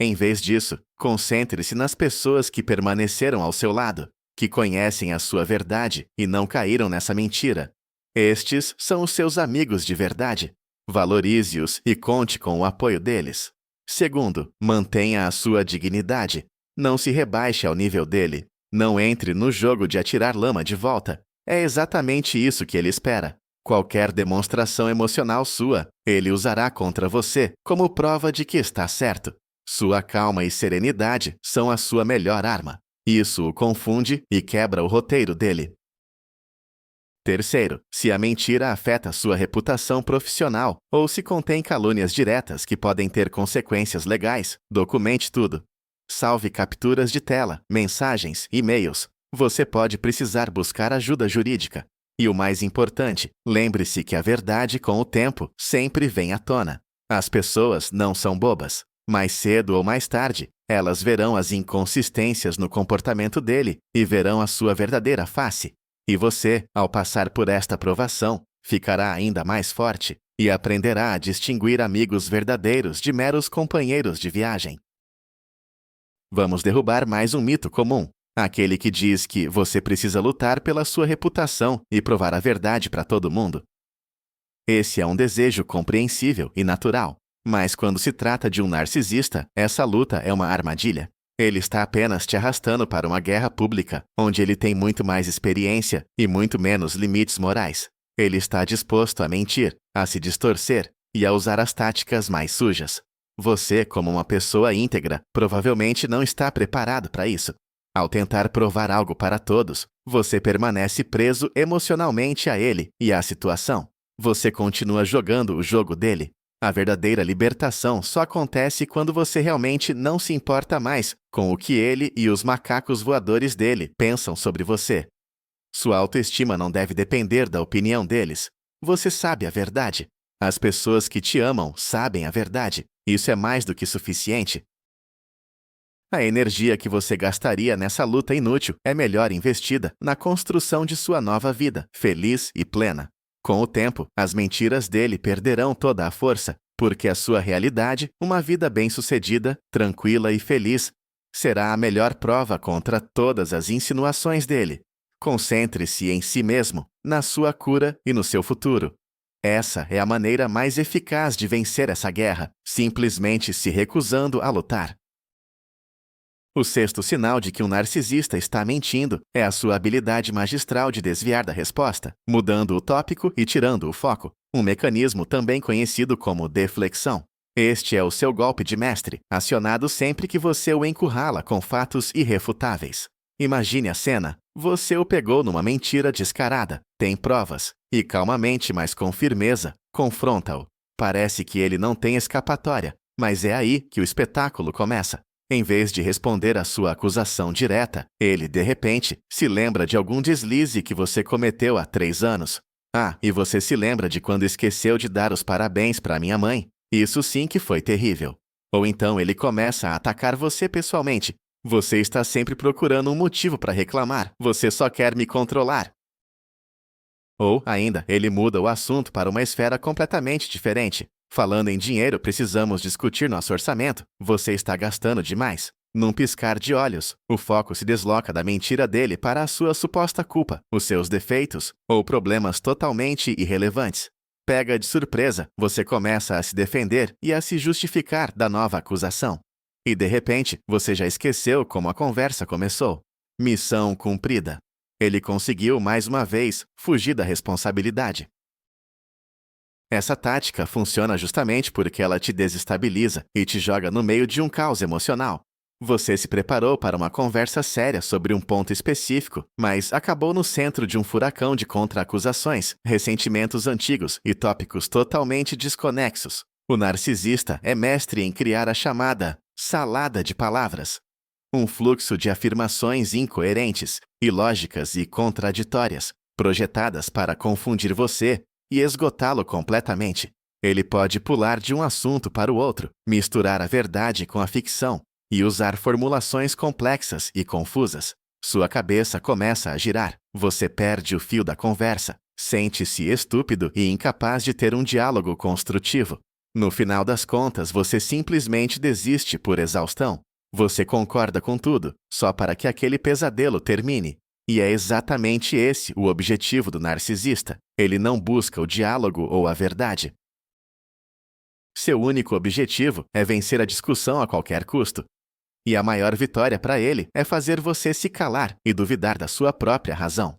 Em vez disso, concentre-se nas pessoas que permaneceram ao seu lado, que conhecem a sua verdade e não caíram nessa mentira. Estes são os seus amigos de verdade. Valorize-os e conte com o apoio deles. Segundo, mantenha a sua dignidade. Não se rebaixe ao nível dele. Não entre no jogo de atirar lama de volta. É exatamente isso que ele espera. Qualquer demonstração emocional sua, ele usará contra você como prova de que está certo. Sua calma e serenidade são a sua melhor arma. Isso o confunde e quebra o roteiro dele. Terceiro, se a mentira afeta sua reputação profissional ou se contém calúnias diretas que podem ter consequências legais, documente tudo. Salve capturas de tela, mensagens, e-mails. Você pode precisar buscar ajuda jurídica. E o mais importante, lembre-se que a verdade, com o tempo, sempre vem à tona. As pessoas não são bobas. Mais cedo ou mais tarde, elas verão as inconsistências no comportamento dele e verão a sua verdadeira face. E você, ao passar por esta provação, ficará ainda mais forte e aprenderá a distinguir amigos verdadeiros de meros companheiros de viagem. Vamos derrubar mais um mito comum, aquele que diz que você precisa lutar pela sua reputação e provar a verdade para todo mundo. Esse é um desejo compreensível e natural. Mas quando se trata de um narcisista, essa luta é uma armadilha. Ele está apenas te arrastando para uma guerra pública, onde ele tem muito mais experiência e muito menos limites morais. Ele está disposto a mentir, a se distorcer e a usar as táticas mais sujas. Você, como uma pessoa íntegra, provavelmente não está preparado para isso. Ao tentar provar algo para todos, você permanece preso emocionalmente a ele e à situação. Você continua jogando o jogo dele. A verdadeira libertação só acontece quando você realmente não se importa mais com o que ele e os macacos voadores dele pensam sobre você. Sua autoestima não deve depender da opinião deles. Você sabe a verdade. As pessoas que te amam sabem a verdade. Isso é mais do que suficiente. A energia que você gastaria nessa luta inútil é melhor investida na construção de sua nova vida, feliz e plena. Com o tempo, as mentiras dele perderão toda a força, porque a sua realidade, uma vida bem-sucedida, tranquila e feliz, Será a melhor prova contra todas as insinuações dele. Concentre-se em si mesmo, na sua cura e no seu futuro. Essa é a maneira mais eficaz de vencer essa guerra, simplesmente se recusando a lutar. O sexto sinal de que um narcisista está mentindo é a sua habilidade magistral de desviar da resposta, mudando o tópico e tirando o foco, um mecanismo também conhecido como deflexão. Este é o seu golpe de mestre, acionado sempre que você o encurrala com fatos irrefutáveis. Imagine a cena. Você o pegou numa mentira descarada, tem provas, e calmamente, mas com firmeza, confronta-o. Parece que ele não tem escapatória, mas é aí que o espetáculo começa. Em vez de responder à sua acusação direta, ele, de repente, se lembra de algum deslize que você cometeu há 3 anos. Ah, e você se lembra de quando esqueceu de dar os parabéns para minha mãe? Isso sim que foi terrível. Ou então ele começa a atacar você pessoalmente. Você está sempre procurando um motivo para reclamar. Você só quer me controlar. Ou, ainda, ele muda o assunto para uma esfera completamente diferente. Falando em dinheiro, precisamos discutir nosso orçamento. Você está gastando demais. Num piscar de olhos, o foco se desloca da mentira dele para a sua suposta culpa, os seus defeitos ou problemas totalmente irrelevantes. Pega de surpresa, você começa a se defender e a se justificar da nova acusação. E de repente, você já esqueceu como a conversa começou. Missão cumprida. Ele conseguiu, mais uma vez, fugir da responsabilidade. Essa tática funciona justamente porque ela te desestabiliza e te joga no meio de um caos emocional. Você se preparou para uma conversa séria sobre um ponto específico, mas acabou no centro de um furacão de contra-acusações, ressentimentos antigos e tópicos totalmente desconexos. O narcisista é mestre em criar a chamada salada de palavras. Um fluxo de afirmações incoerentes, ilógicas e contraditórias, projetadas para confundir você e esgotá-lo completamente. Ele pode pular de um assunto para o outro, misturar a verdade com a ficção e usar formulações complexas e confusas. Sua cabeça começa a girar, você perde o fio da conversa, sente-se estúpido e incapaz de ter um diálogo construtivo. No final das contas, você simplesmente desiste por exaustão. Você concorda com tudo, só para que aquele pesadelo termine. E é exatamente esse o objetivo do narcisista. Ele não busca o diálogo ou a verdade. Seu único objetivo é vencer a discussão a qualquer custo. E a maior vitória para ele é fazer você se calar e duvidar da sua própria razão.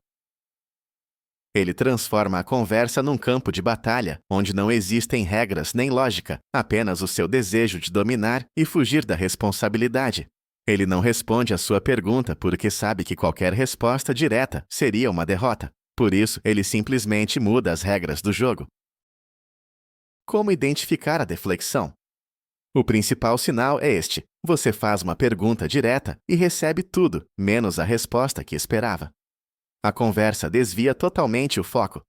Ele transforma a conversa num campo de batalha, onde não existem regras nem lógica, apenas o seu desejo de dominar e fugir da responsabilidade. Ele não responde à sua pergunta porque sabe que qualquer resposta direta seria uma derrota. Por isso, ele simplesmente muda as regras do jogo. Como identificar a deflexão? O principal sinal é este. Você faz uma pergunta direta e recebe tudo, menos a resposta que esperava. A conversa desvia totalmente o foco.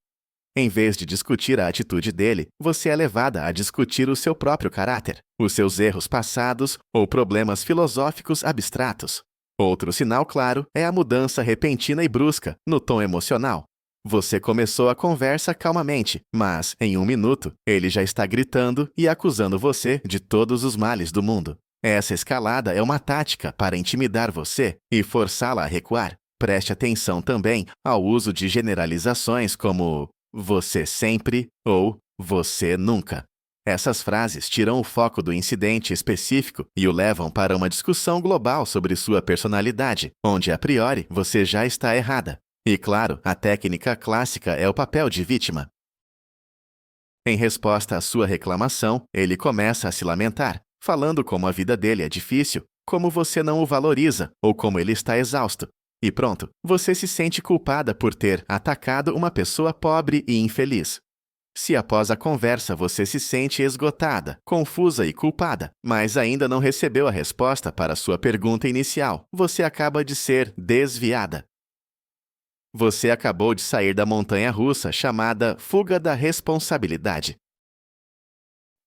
Em vez de discutir a atitude dele, você é levada a discutir o seu próprio caráter, os seus erros passados ou problemas filosóficos abstratos. Outro sinal claro é a mudança repentina e brusca no tom emocional. Você começou a conversa calmamente, mas, em 1 minuto, ele já está gritando e acusando você de todos os males do mundo. Essa escalada é uma tática para intimidar você e forçá-la a recuar. Preste atenção também ao uso de generalizações como você sempre ou você nunca. Essas frases tiram o foco do incidente específico e o levam para uma discussão global sobre sua personalidade, onde a priori você já está errada. E claro, a técnica clássica é o papel de vítima. Em resposta à sua reclamação, ele começa a se lamentar, falando como a vida dele é difícil, como você não o valoriza ou como ele está exausto. E pronto, você se sente culpada por ter atacado uma pessoa pobre e infeliz. Se após a conversa você se sente esgotada, confusa e culpada, mas ainda não recebeu a resposta para sua pergunta inicial, você acaba de ser desviada. Você acabou de sair da montanha-russa chamada fuga da responsabilidade.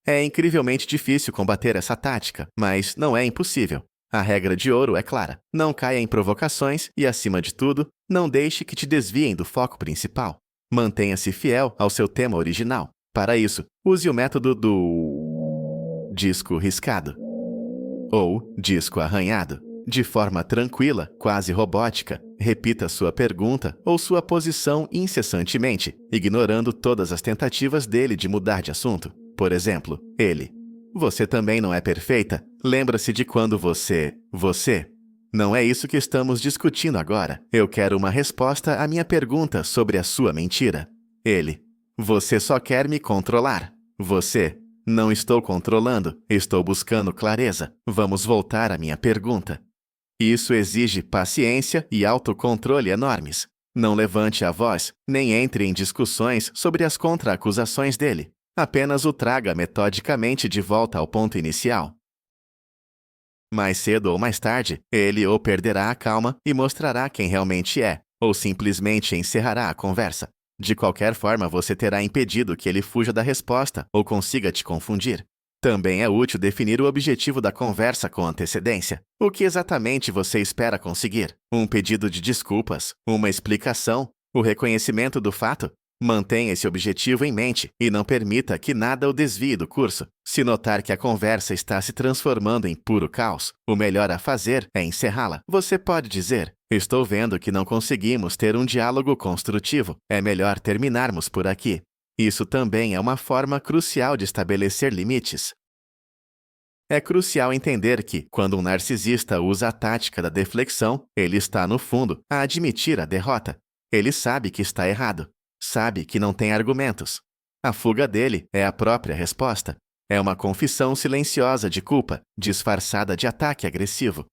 É incrivelmente difícil combater essa tática, mas não é impossível. A regra de ouro é clara. Não caia em provocações e, acima de tudo, não deixe que te desviem do foco principal. Mantenha-se fiel ao seu tema original. Para isso, use o método do disco riscado ou disco arranhado. De forma tranquila, quase robótica, repita sua pergunta ou sua posição incessantemente, ignorando todas as tentativas dele de mudar de assunto. Por exemplo, ele: você também não é perfeita? Lembra-se de quando você... Não é isso que estamos discutindo agora. Eu quero uma resposta à minha pergunta sobre a sua mentira. Ele: você só quer me controlar. Você: não estou controlando, estou buscando clareza. Vamos voltar à minha pergunta. Isso exige paciência e autocontrole enormes. Não levante a voz, nem entre em discussões sobre as contra-acusações dele. Apenas o traga metodicamente de volta ao ponto inicial. Mais cedo ou mais tarde, ele ou perderá a calma e mostrará quem realmente é, ou simplesmente encerrará a conversa. De qualquer forma, você terá impedido que ele fuja da resposta ou consiga te confundir. Também é útil definir o objetivo da conversa com antecedência. O que exatamente você espera conseguir? Um pedido de desculpas? Uma explicação? O reconhecimento do fato? Mantenha esse objetivo em mente e não permita que nada o desvie do curso. Se notar que a conversa está se transformando em puro caos, o melhor a fazer é encerrá-la. Você pode dizer: estou vendo que não conseguimos ter um diálogo construtivo. É melhor terminarmos por aqui. Isso também é uma forma crucial de estabelecer limites. É crucial entender que, quando um narcisista usa a tática da deflexão, ele está, no fundo, a admitir a derrota. Ele sabe que está errado. Sabe que não tem argumentos. A fuga dele é a própria resposta. É uma confissão silenciosa de culpa, disfarçada de ataque agressivo.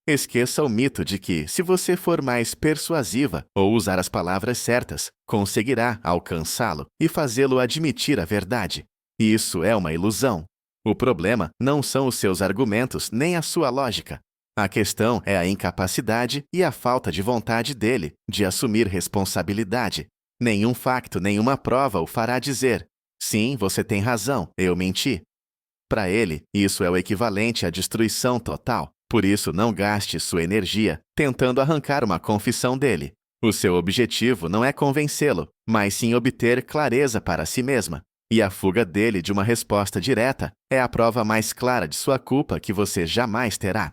Esqueça o mito de que, se você for mais persuasiva ou usar as palavras certas, conseguirá alcançá-lo e fazê-lo admitir a verdade. Isso é uma ilusão. O problema não são os seus argumentos nem a sua lógica. A questão é a incapacidade e a falta de vontade dele de assumir responsabilidade. Nenhum facto, nenhuma prova o fará dizer: sim, você tem razão, eu menti. Para ele, isso é o equivalente à destruição total. Por isso, não gaste sua energia tentando arrancar uma confissão dele. O seu objetivo não é convencê-lo, mas sim obter clareza para si mesma. E a fuga dele de uma resposta direta é a prova mais clara de sua culpa que você jamais terá.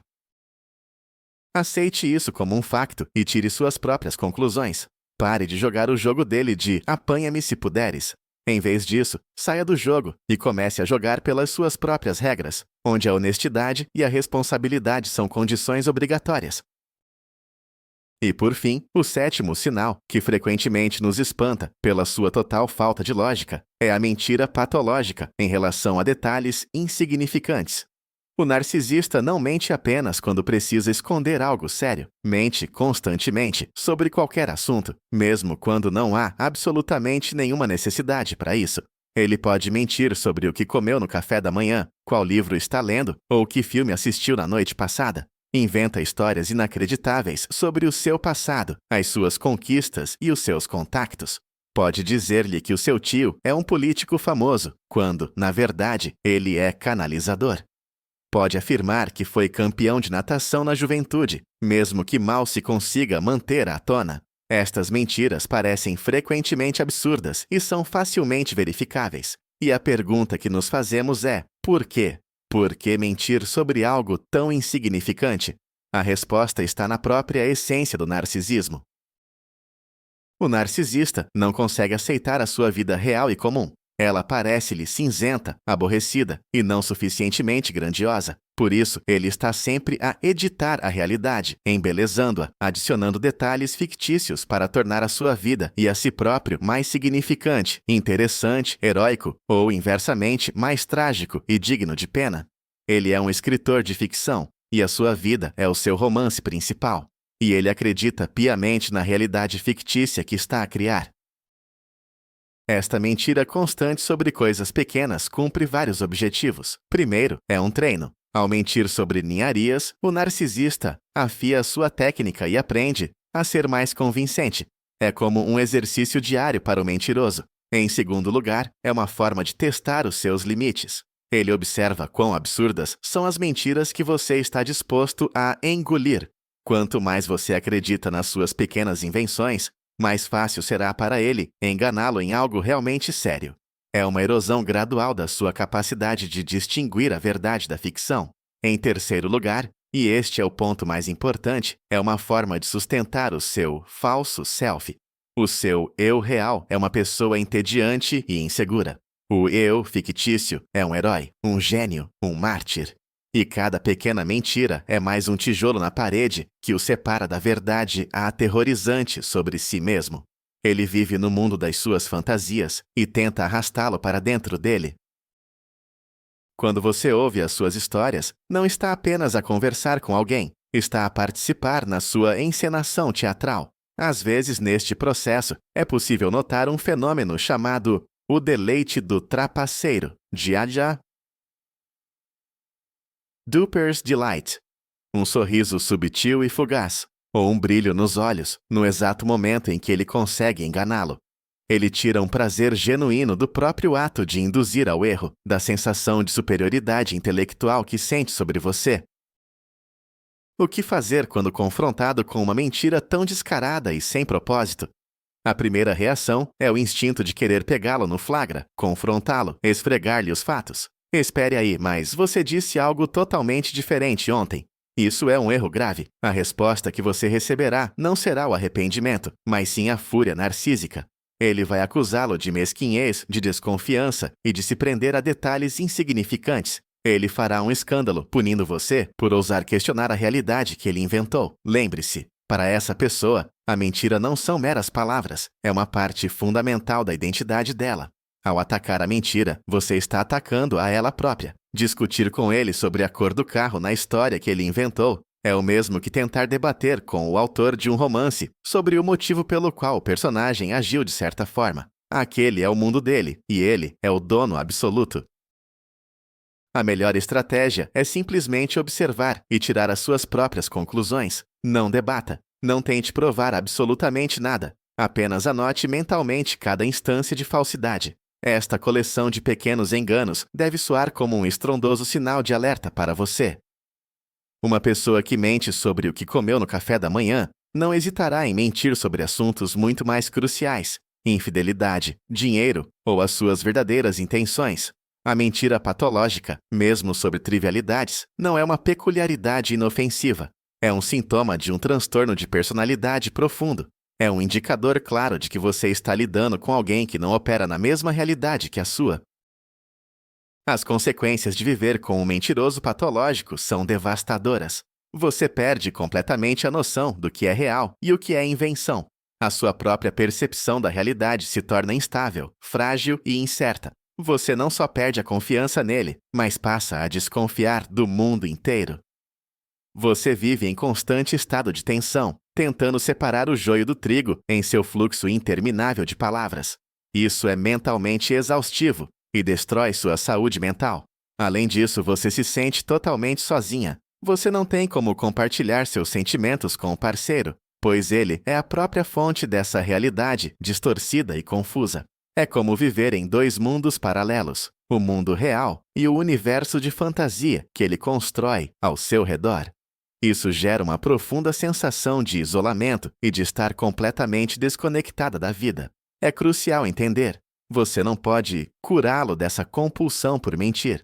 Aceite isso como um facto e tire suas próprias conclusões. Pare de jogar o jogo dele de apanha-me se puderes. Em vez disso, saia do jogo e comece a jogar pelas suas próprias regras, onde a honestidade e a responsabilidade são condições obrigatórias. E por fim, o sétimo sinal, que frequentemente nos espanta pela sua total falta de lógica, é a mentira patológica em relação a detalhes insignificantes. O narcisista não mente apenas quando precisa esconder algo sério. Mente constantemente sobre qualquer assunto, mesmo quando não há absolutamente nenhuma necessidade para isso. Ele pode mentir sobre o que comeu no café da manhã, qual livro está lendo ou que filme assistiu na noite passada. Inventa histórias inacreditáveis sobre o seu passado, as suas conquistas e os seus contactos. Pode dizer-lhe que o seu tio é um político famoso, quando, na verdade, ele é canalizador. Pode afirmar que foi campeão de natação na juventude, mesmo que mal se consiga manter à tona. Estas mentiras parecem frequentemente absurdas e são facilmente verificáveis. E a pergunta que nos fazemos é: por quê? Por que mentir sobre algo tão insignificante? A resposta está na própria essência do narcisismo. O narcisista não consegue aceitar a sua vida real e comum. Ela parece-lhe cinzenta, aborrecida e não suficientemente grandiosa. Por isso, ele está sempre a editar a realidade, embelezando-a, adicionando detalhes fictícios para tornar a sua vida e a si próprio mais significante, interessante, heróico ou, inversamente, mais trágico e digno de pena. Ele é um escritor de ficção e a sua vida é o seu romance principal. E ele acredita piamente na realidade fictícia que está a criar. Esta mentira constante sobre coisas pequenas cumpre vários objetivos. Primeiro, é um treino. Ao mentir sobre ninharias, o narcisista afia a sua técnica e aprende a ser mais convincente. É como um exercício diário para o mentiroso. Em segundo lugar, é uma forma de testar os seus limites. Ele observa quão absurdas são as mentiras que você está disposto a engolir. Quanto mais você acredita nas suas pequenas invenções, mais fácil será para ele enganá-lo em algo realmente sério. É uma erosão gradual da sua capacidade de distinguir a verdade da ficção. Em terceiro lugar, E este é o ponto mais importante, é uma forma de sustentar o seu falso self. O seu eu real é uma pessoa entediante e insegura. O eu fictício é um herói, um gênio, um mártir. E cada pequena mentira é mais um tijolo na parede que o separa da verdade aterrorizante sobre si mesmo. Ele vive no mundo das suas fantasias e tenta arrastá-lo para dentro dele. Quando você ouve as suas histórias, não está apenas a conversar com alguém, está a participar na sua encenação teatral. Às vezes, neste processo, é possível notar um fenômeno chamado o deleite do trapaceiro, de Adja Duper's Delight. Um sorriso subtil e fugaz, ou um brilho nos olhos, no exato momento em que ele consegue enganá-lo. Ele tira um prazer genuíno do próprio ato de induzir ao erro, da sensação de superioridade intelectual que sente sobre você. O que fazer quando confrontado com uma mentira tão descarada e sem propósito? A primeira reação é o instinto de querer pegá-lo no flagra, confrontá-lo, esfregar-lhe os fatos. Espere aí, mas você disse algo totalmente diferente ontem. Isso é um erro grave. A resposta que você receberá não será o arrependimento, mas sim a fúria narcísica. Ele vai acusá-lo de mesquinhez, de desconfiança e de se prender a detalhes insignificantes. Ele fará um escândalo, punindo você por ousar questionar a realidade que ele inventou. Lembre-se, para essa pessoa, a mentira não são meras palavras, é uma parte fundamental da identidade dela. Ao atacar a mentira, você está atacando a ela própria. Discutir com ele sobre a cor do carro na história que ele inventou é o mesmo que tentar debater com o autor de um romance sobre o motivo pelo qual o personagem agiu de certa forma. Aquele é o mundo dele, e ele é o dono absoluto. A melhor estratégia é simplesmente observar e tirar as suas próprias conclusões. Não debata. Não tente provar absolutamente nada. Apenas anote mentalmente cada instância de falsidade. Esta coleção de pequenos enganos deve soar como um estrondoso sinal de alerta para você. Uma pessoa que mente sobre o que comeu no café da manhã não hesitará em mentir sobre assuntos muito mais cruciais, infidelidade, dinheiro ou as suas verdadeiras intenções. A mentira patológica, mesmo sobre trivialidades, não é uma peculiaridade inofensiva. É um sintoma de um transtorno de personalidade profundo. É um indicador claro de que você está lidando com alguém que não opera na mesma realidade que a sua. As consequências de viver com um mentiroso patológico são devastadoras. Você perde completamente a noção do que é real e o que é invenção. A sua própria percepção da realidade se torna instável, frágil e incerta. Você não só perde a confiança nele, mas passa a desconfiar do mundo inteiro. Você vive em constante estado de tensão, tentando separar o joio do trigo em seu fluxo interminável de palavras. Isso é mentalmente exaustivo e destrói sua saúde mental. Além disso, você se sente totalmente sozinha. Você não tem como compartilhar seus sentimentos com o parceiro, pois ele é a própria fonte dessa realidade distorcida e confusa. É como viver em dois mundos paralelos, o mundo real e o universo de fantasia que ele constrói ao seu redor. Isso gera uma profunda sensação de isolamento e de estar completamente desconectada da vida. É crucial entender. Você não pode curá-lo dessa compulsão por mentir.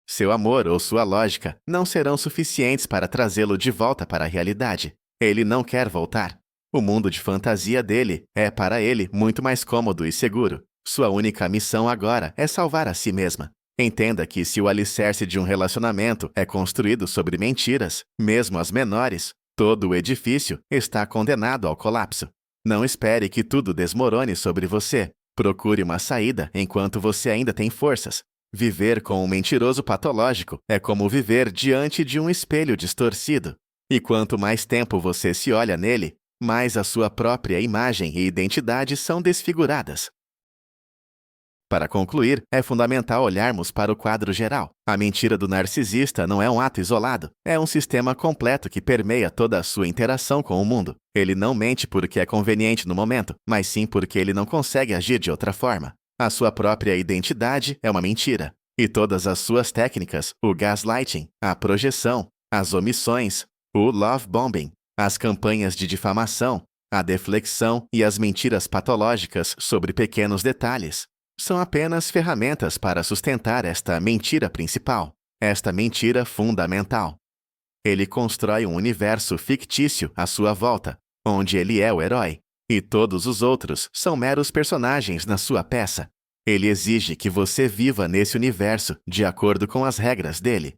Seu amor ou sua lógica não serão suficientes para trazê-lo de volta para a realidade. Ele não quer voltar. O mundo de fantasia dele é, para ele, muito mais cômodo e seguro. Sua única missão agora é salvar a si mesma. Entenda que se o alicerce de um relacionamento é construído sobre mentiras, mesmo as menores, todo o edifício está condenado ao colapso. Não espere que tudo desmorone sobre você. Procure uma saída enquanto você ainda tem forças. Viver com um mentiroso patológico é como viver diante de um espelho distorcido. E quanto mais tempo você se olha nele, mais a sua própria imagem e identidade são desfiguradas. Para concluir, é fundamental olharmos para o quadro geral. A mentira do narcisista não é um ato isolado, é um sistema completo que permeia toda a sua interação com o mundo. Ele não mente porque é conveniente no momento, mas sim porque ele não consegue agir de outra forma. A sua própria identidade é uma mentira. E todas as suas técnicas, o gaslighting, a projeção, as omissões, o love bombing, as campanhas de difamação, a deflexão e as mentiras patológicas sobre pequenos detalhes, são apenas ferramentas para sustentar esta mentira principal, esta mentira fundamental. Ele constrói um universo fictício à sua volta, onde ele é o herói, e todos os outros são meros personagens na sua peça. Ele exige que você viva nesse universo de acordo com as regras dele.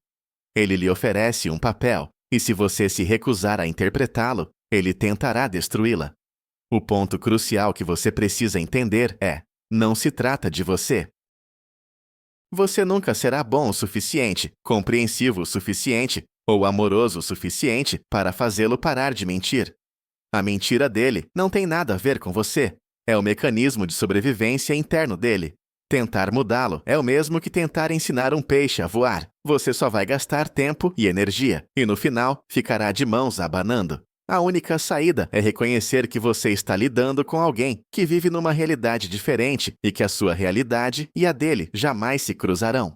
Ele lhe oferece um papel, e se você se recusar a interpretá-lo, ele tentará destruí-la. O ponto crucial que você precisa entender é: não se trata de você. Você nunca será bom o suficiente, compreensivo o suficiente ou amoroso o suficiente para fazê-lo parar de mentir. A mentira dele não tem nada a ver com você. É o mecanismo de sobrevivência interno dele. Tentar mudá-lo é o mesmo que tentar ensinar um peixe a voar. Você só vai gastar tempo e energia, e no final ficará de mãos abanando. A única saída é reconhecer que você está lidando com alguém que vive numa realidade diferente e que a sua realidade e a dele jamais se cruzarão.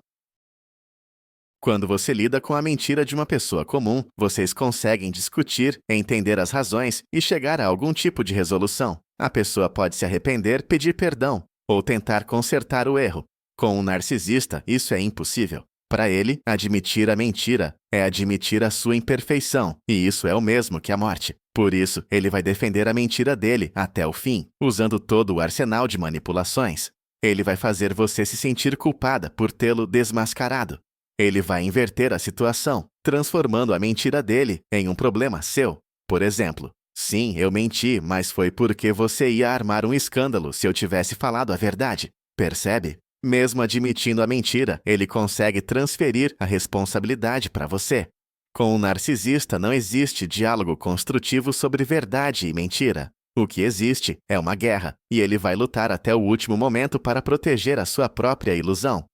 Quando você lida com a mentira de uma pessoa comum, vocês conseguem discutir, entender as razões e chegar a algum tipo de resolução. A pessoa pode se arrepender, pedir perdão ou tentar consertar o erro. Com um narcisista, isso é impossível. Para ele, admitir a mentira é admitir a sua imperfeição, e isso é o mesmo que a morte. Por isso, ele vai defender a mentira dele até o fim, usando todo o arsenal de manipulações. Ele vai fazer você se sentir culpada por tê-lo desmascarado. Ele vai inverter a situação, transformando a mentira dele em um problema seu. Por exemplo, sim, eu menti, mas foi porque você ia armar um escândalo se eu tivesse falado a verdade. Percebe? Mesmo admitindo a mentira, ele consegue transferir a responsabilidade para você. Com um narcisista não existe diálogo construtivo sobre verdade e mentira. O que existe é uma guerra, e ele vai lutar até o último momento para proteger a sua própria ilusão.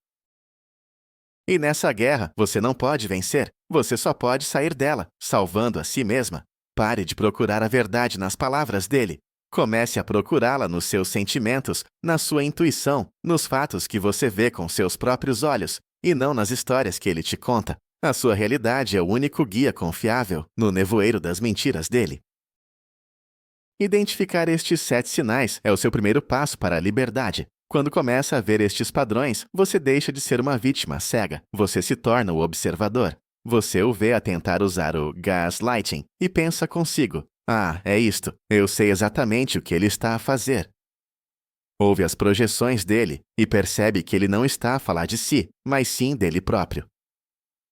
E nessa guerra, você não pode vencer, você só pode sair dela, salvando a si mesma. Pare de procurar a verdade nas palavras dele. Comece a procurá-la nos seus sentimentos, na sua intuição, nos fatos que você vê com seus próprios olhos, e não nas histórias que ele te conta. A sua realidade é o único guia confiável no nevoeiro das mentiras dele. Identificar estes 7 sinais é o seu primeiro passo para a liberdade. Quando começa a ver estes padrões, você deixa de ser uma vítima cega. Você se torna o observador. Você o vê a tentar usar o gaslighting e pensa consigo: ah, é isto. Eu sei exatamente o que ele está a fazer. Ouve as projeções dele e percebe que ele não está a falar de si, mas sim dele próprio.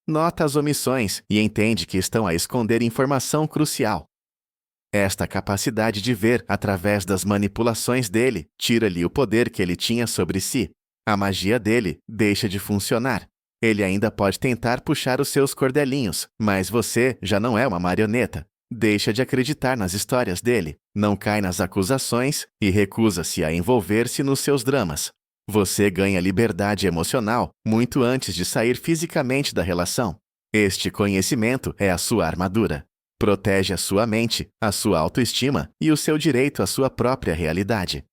Nota as omissões e entende que estão a esconder informação crucial. Esta capacidade de ver através das manipulações dele tira-lhe o poder que ele tinha sobre si. A magia dele deixa de funcionar. Ele ainda pode tentar puxar os seus cordelinhos, mas você já não é uma marioneta. Deixa de acreditar nas histórias dele, não cai nas acusações e recusa-se a envolver-se nos seus dramas. Você ganha liberdade emocional muito antes de sair fisicamente da relação. Este conhecimento é a sua armadura. Protege a sua mente, a sua autoestima e o seu direito à sua própria realidade.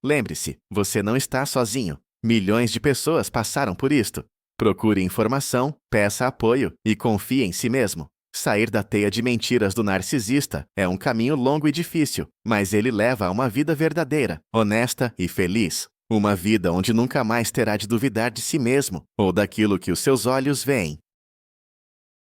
Lembre-se, você não está sozinho. Milhões de pessoas passaram por isto. Procure informação, peça apoio e confie em si mesmo. Sair da teia de mentiras do narcisista é um caminho longo e difícil, mas ele leva a uma vida verdadeira, honesta e feliz. Uma vida onde nunca mais terá de duvidar de si mesmo ou daquilo que os seus olhos veem.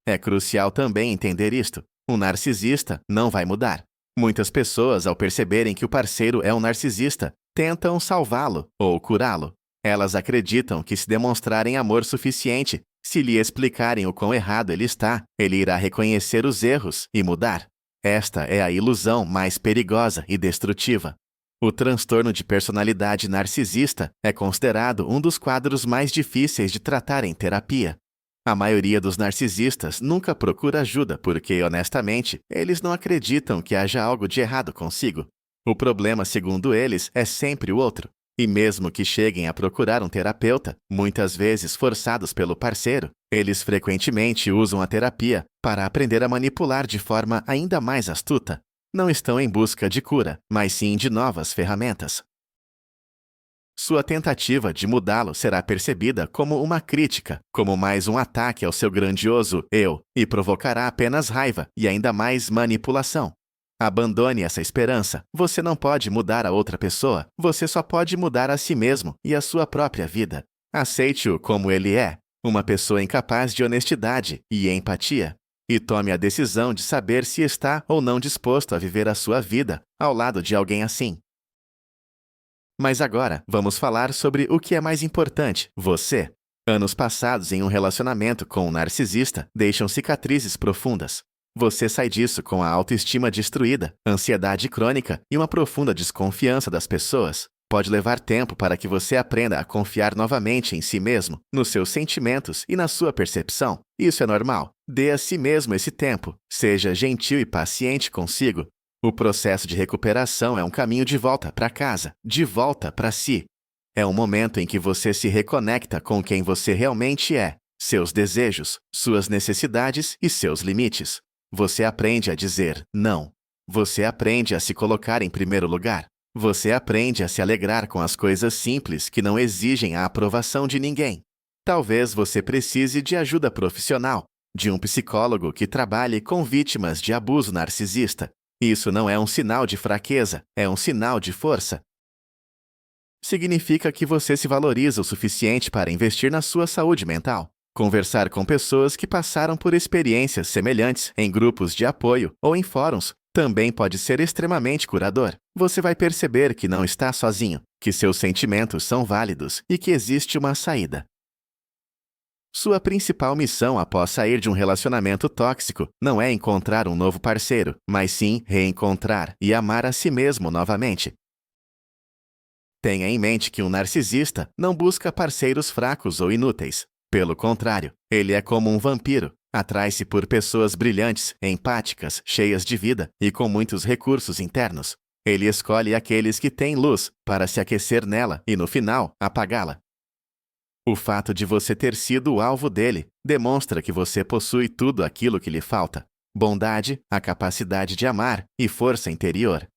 É crucial também entender isto. Um narcisista não vai mudar. Muitas pessoas, ao perceberem que o parceiro é um narcisista, tentam salvá-lo ou curá-lo. Elas acreditam que se demonstrarem amor suficiente, se lhe explicarem o quão errado ele está, ele irá reconhecer os erros e mudar. Esta é a ilusão mais perigosa e destrutiva. O transtorno de personalidade narcisista é considerado um dos quadros mais difíceis de tratar em terapia. A maioria dos narcisistas nunca procura ajuda porque, honestamente, eles não acreditam que haja algo de errado consigo. O problema, segundo eles, é sempre o outro. E mesmo que cheguem a procurar um terapeuta, muitas vezes forçados pelo parceiro, eles frequentemente usam a terapia para aprender a manipular de forma ainda mais astuta. Não estão em busca de cura, mas sim de novas ferramentas. Sua tentativa de mudá-lo será percebida como uma crítica, como mais um ataque ao seu grandioso eu, e provocará apenas raiva e ainda mais manipulação. Abandone essa esperança. Você não pode mudar a outra pessoa, você só pode mudar a si mesmo e a sua própria vida. Aceite-o como ele é, uma pessoa incapaz de honestidade e empatia. e tome a decisão de saber se está ou não disposto a viver a sua vida ao lado de alguém assim. Mas agora, vamos falar sobre o que é mais importante, você. Anos passados em um relacionamento com um narcisista deixam cicatrizes profundas. Você sai disso com a autoestima destruída, ansiedade crônica e uma profunda desconfiança das pessoas. Pode levar tempo para que você aprenda a confiar novamente em si mesmo, nos seus sentimentos e na sua percepção. Isso é normal. Dê a si mesmo esse tempo. Seja gentil e paciente consigo. O processo de recuperação é um caminho de volta para casa, de volta para si. É um momento em que você se reconecta com quem você realmente é, seus desejos, suas necessidades e seus limites. Você aprende a dizer não. Você aprende a se colocar em primeiro lugar. Você aprende a se alegrar com as coisas simples que não exigem a aprovação de ninguém. Talvez você precise de ajuda profissional, de um psicólogo que trabalhe com vítimas de abuso narcisista. Isso não é um sinal de fraqueza, é um sinal de força. Significa que você se valoriza o suficiente para investir na sua saúde mental. Conversar com pessoas que passaram por experiências semelhantes em grupos de apoio ou em fóruns também pode ser extremamente curador. Você vai perceber que não está sozinho, que seus sentimentos são válidos e que existe uma saída. Sua principal missão após sair de um relacionamento tóxico não é encontrar um novo parceiro, mas sim reencontrar e amar a si mesmo novamente. Tenha em mente que um narcisista não busca parceiros fracos ou inúteis. Pelo contrário, ele é como um vampiro. Atrai-se por pessoas brilhantes, empáticas, cheias de vida e com muitos recursos internos. Ele escolhe aqueles que têm luz para se aquecer nela e, no final, apagá-la. O fato de você ter sido o alvo dele demonstra que você possui tudo aquilo que lhe falta: bondade, a capacidade de amar e força interior.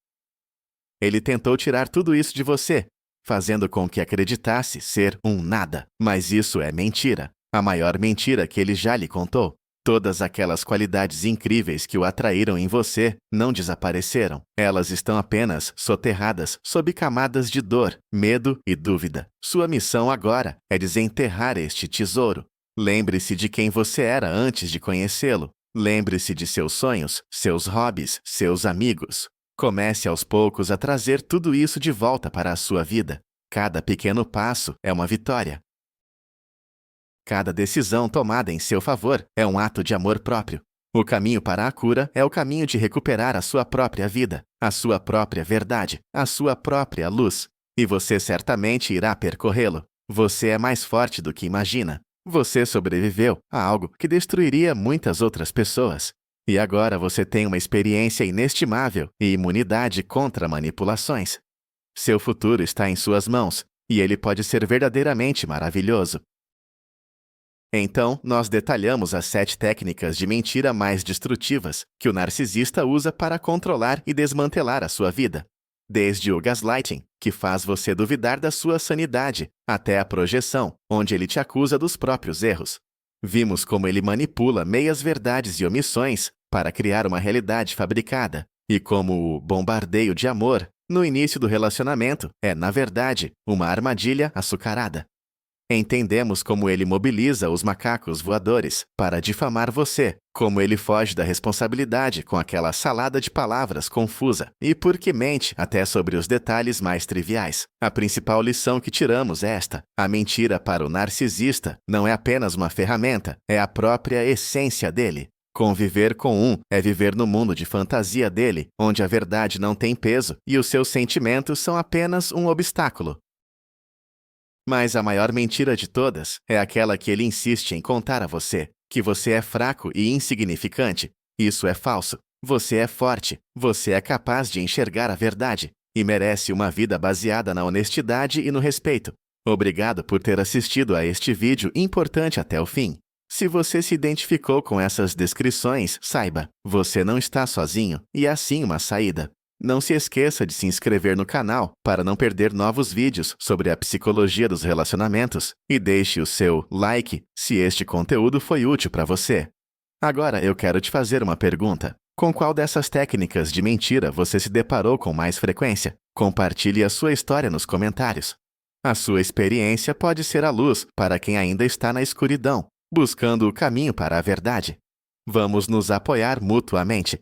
Ele tentou tirar tudo isso de você, fazendo com que acreditasse ser um nada. Mas isso é mentira. A maior mentira que ele já lhe contou. Todas aquelas qualidades incríveis que o atraíram em você não desapareceram. Elas estão apenas soterradas sob camadas de dor, medo e dúvida. Sua missão agora é desenterrar este tesouro. Lembre-se de quem você era antes de conhecê-lo. Lembre-se de seus sonhos, seus hobbies, seus amigos. Comece aos poucos a trazer tudo isso de volta para a sua vida. Cada pequeno passo é uma vitória. Cada decisão tomada em seu favor é um ato de amor próprio. O caminho para a cura é o caminho de recuperar a sua própria vida, a sua própria verdade, a sua própria luz. E você certamente irá percorrê-lo. Você é mais forte do que imagina. Você sobreviveu a algo que destruiria muitas outras pessoas. E agora você tem uma experiência inestimável e imunidade contra manipulações. Seu futuro está em suas mãos, e ele pode ser verdadeiramente maravilhoso. Então, nós detalhamos as 7 técnicas de mentira mais destrutivas que o narcisista usa para controlar e desmantelar a sua vida. Desde o gaslighting, que faz você duvidar da sua sanidade, até a projeção, onde ele te acusa dos próprios erros. Vimos como ele manipula meias-verdades e omissões para criar uma realidade fabricada, e como o bombardeio de amor, no início do relacionamento, é, na verdade, uma armadilha açucarada. Entendemos como ele mobiliza os macacos voadores para difamar você, como ele foge da responsabilidade com aquela salada de palavras confusa e porque mente até sobre os detalhes mais triviais. A principal lição que tiramos é esta: a mentira para o narcisista não é apenas uma ferramenta, é a própria essência dele. Conviver com um é viver no mundo de fantasia dele, onde a verdade não tem peso e os seus sentimentos são apenas um obstáculo. Mas a maior mentira de todas é aquela que ele insiste em contar a você, que você é fraco e insignificante. Isso é falso. Você é forte, você é capaz de enxergar a verdade e merece uma vida baseada na honestidade e no respeito. Obrigado por ter assistido a este vídeo importante até o fim. Se você se identificou com essas descrições, saiba, você não está sozinho e há sim uma saída. Não se esqueça de se inscrever no canal para não perder novos vídeos sobre a psicologia dos relacionamentos e deixe o seu like se este conteúdo foi útil para você. Agora eu quero te fazer uma pergunta. Com qual dessas técnicas de mentira você se deparou com mais frequência? Compartilhe a sua história nos comentários. A sua experiência pode ser a luz para quem ainda está na escuridão, buscando o caminho para a verdade. Vamos nos apoiar mutuamente.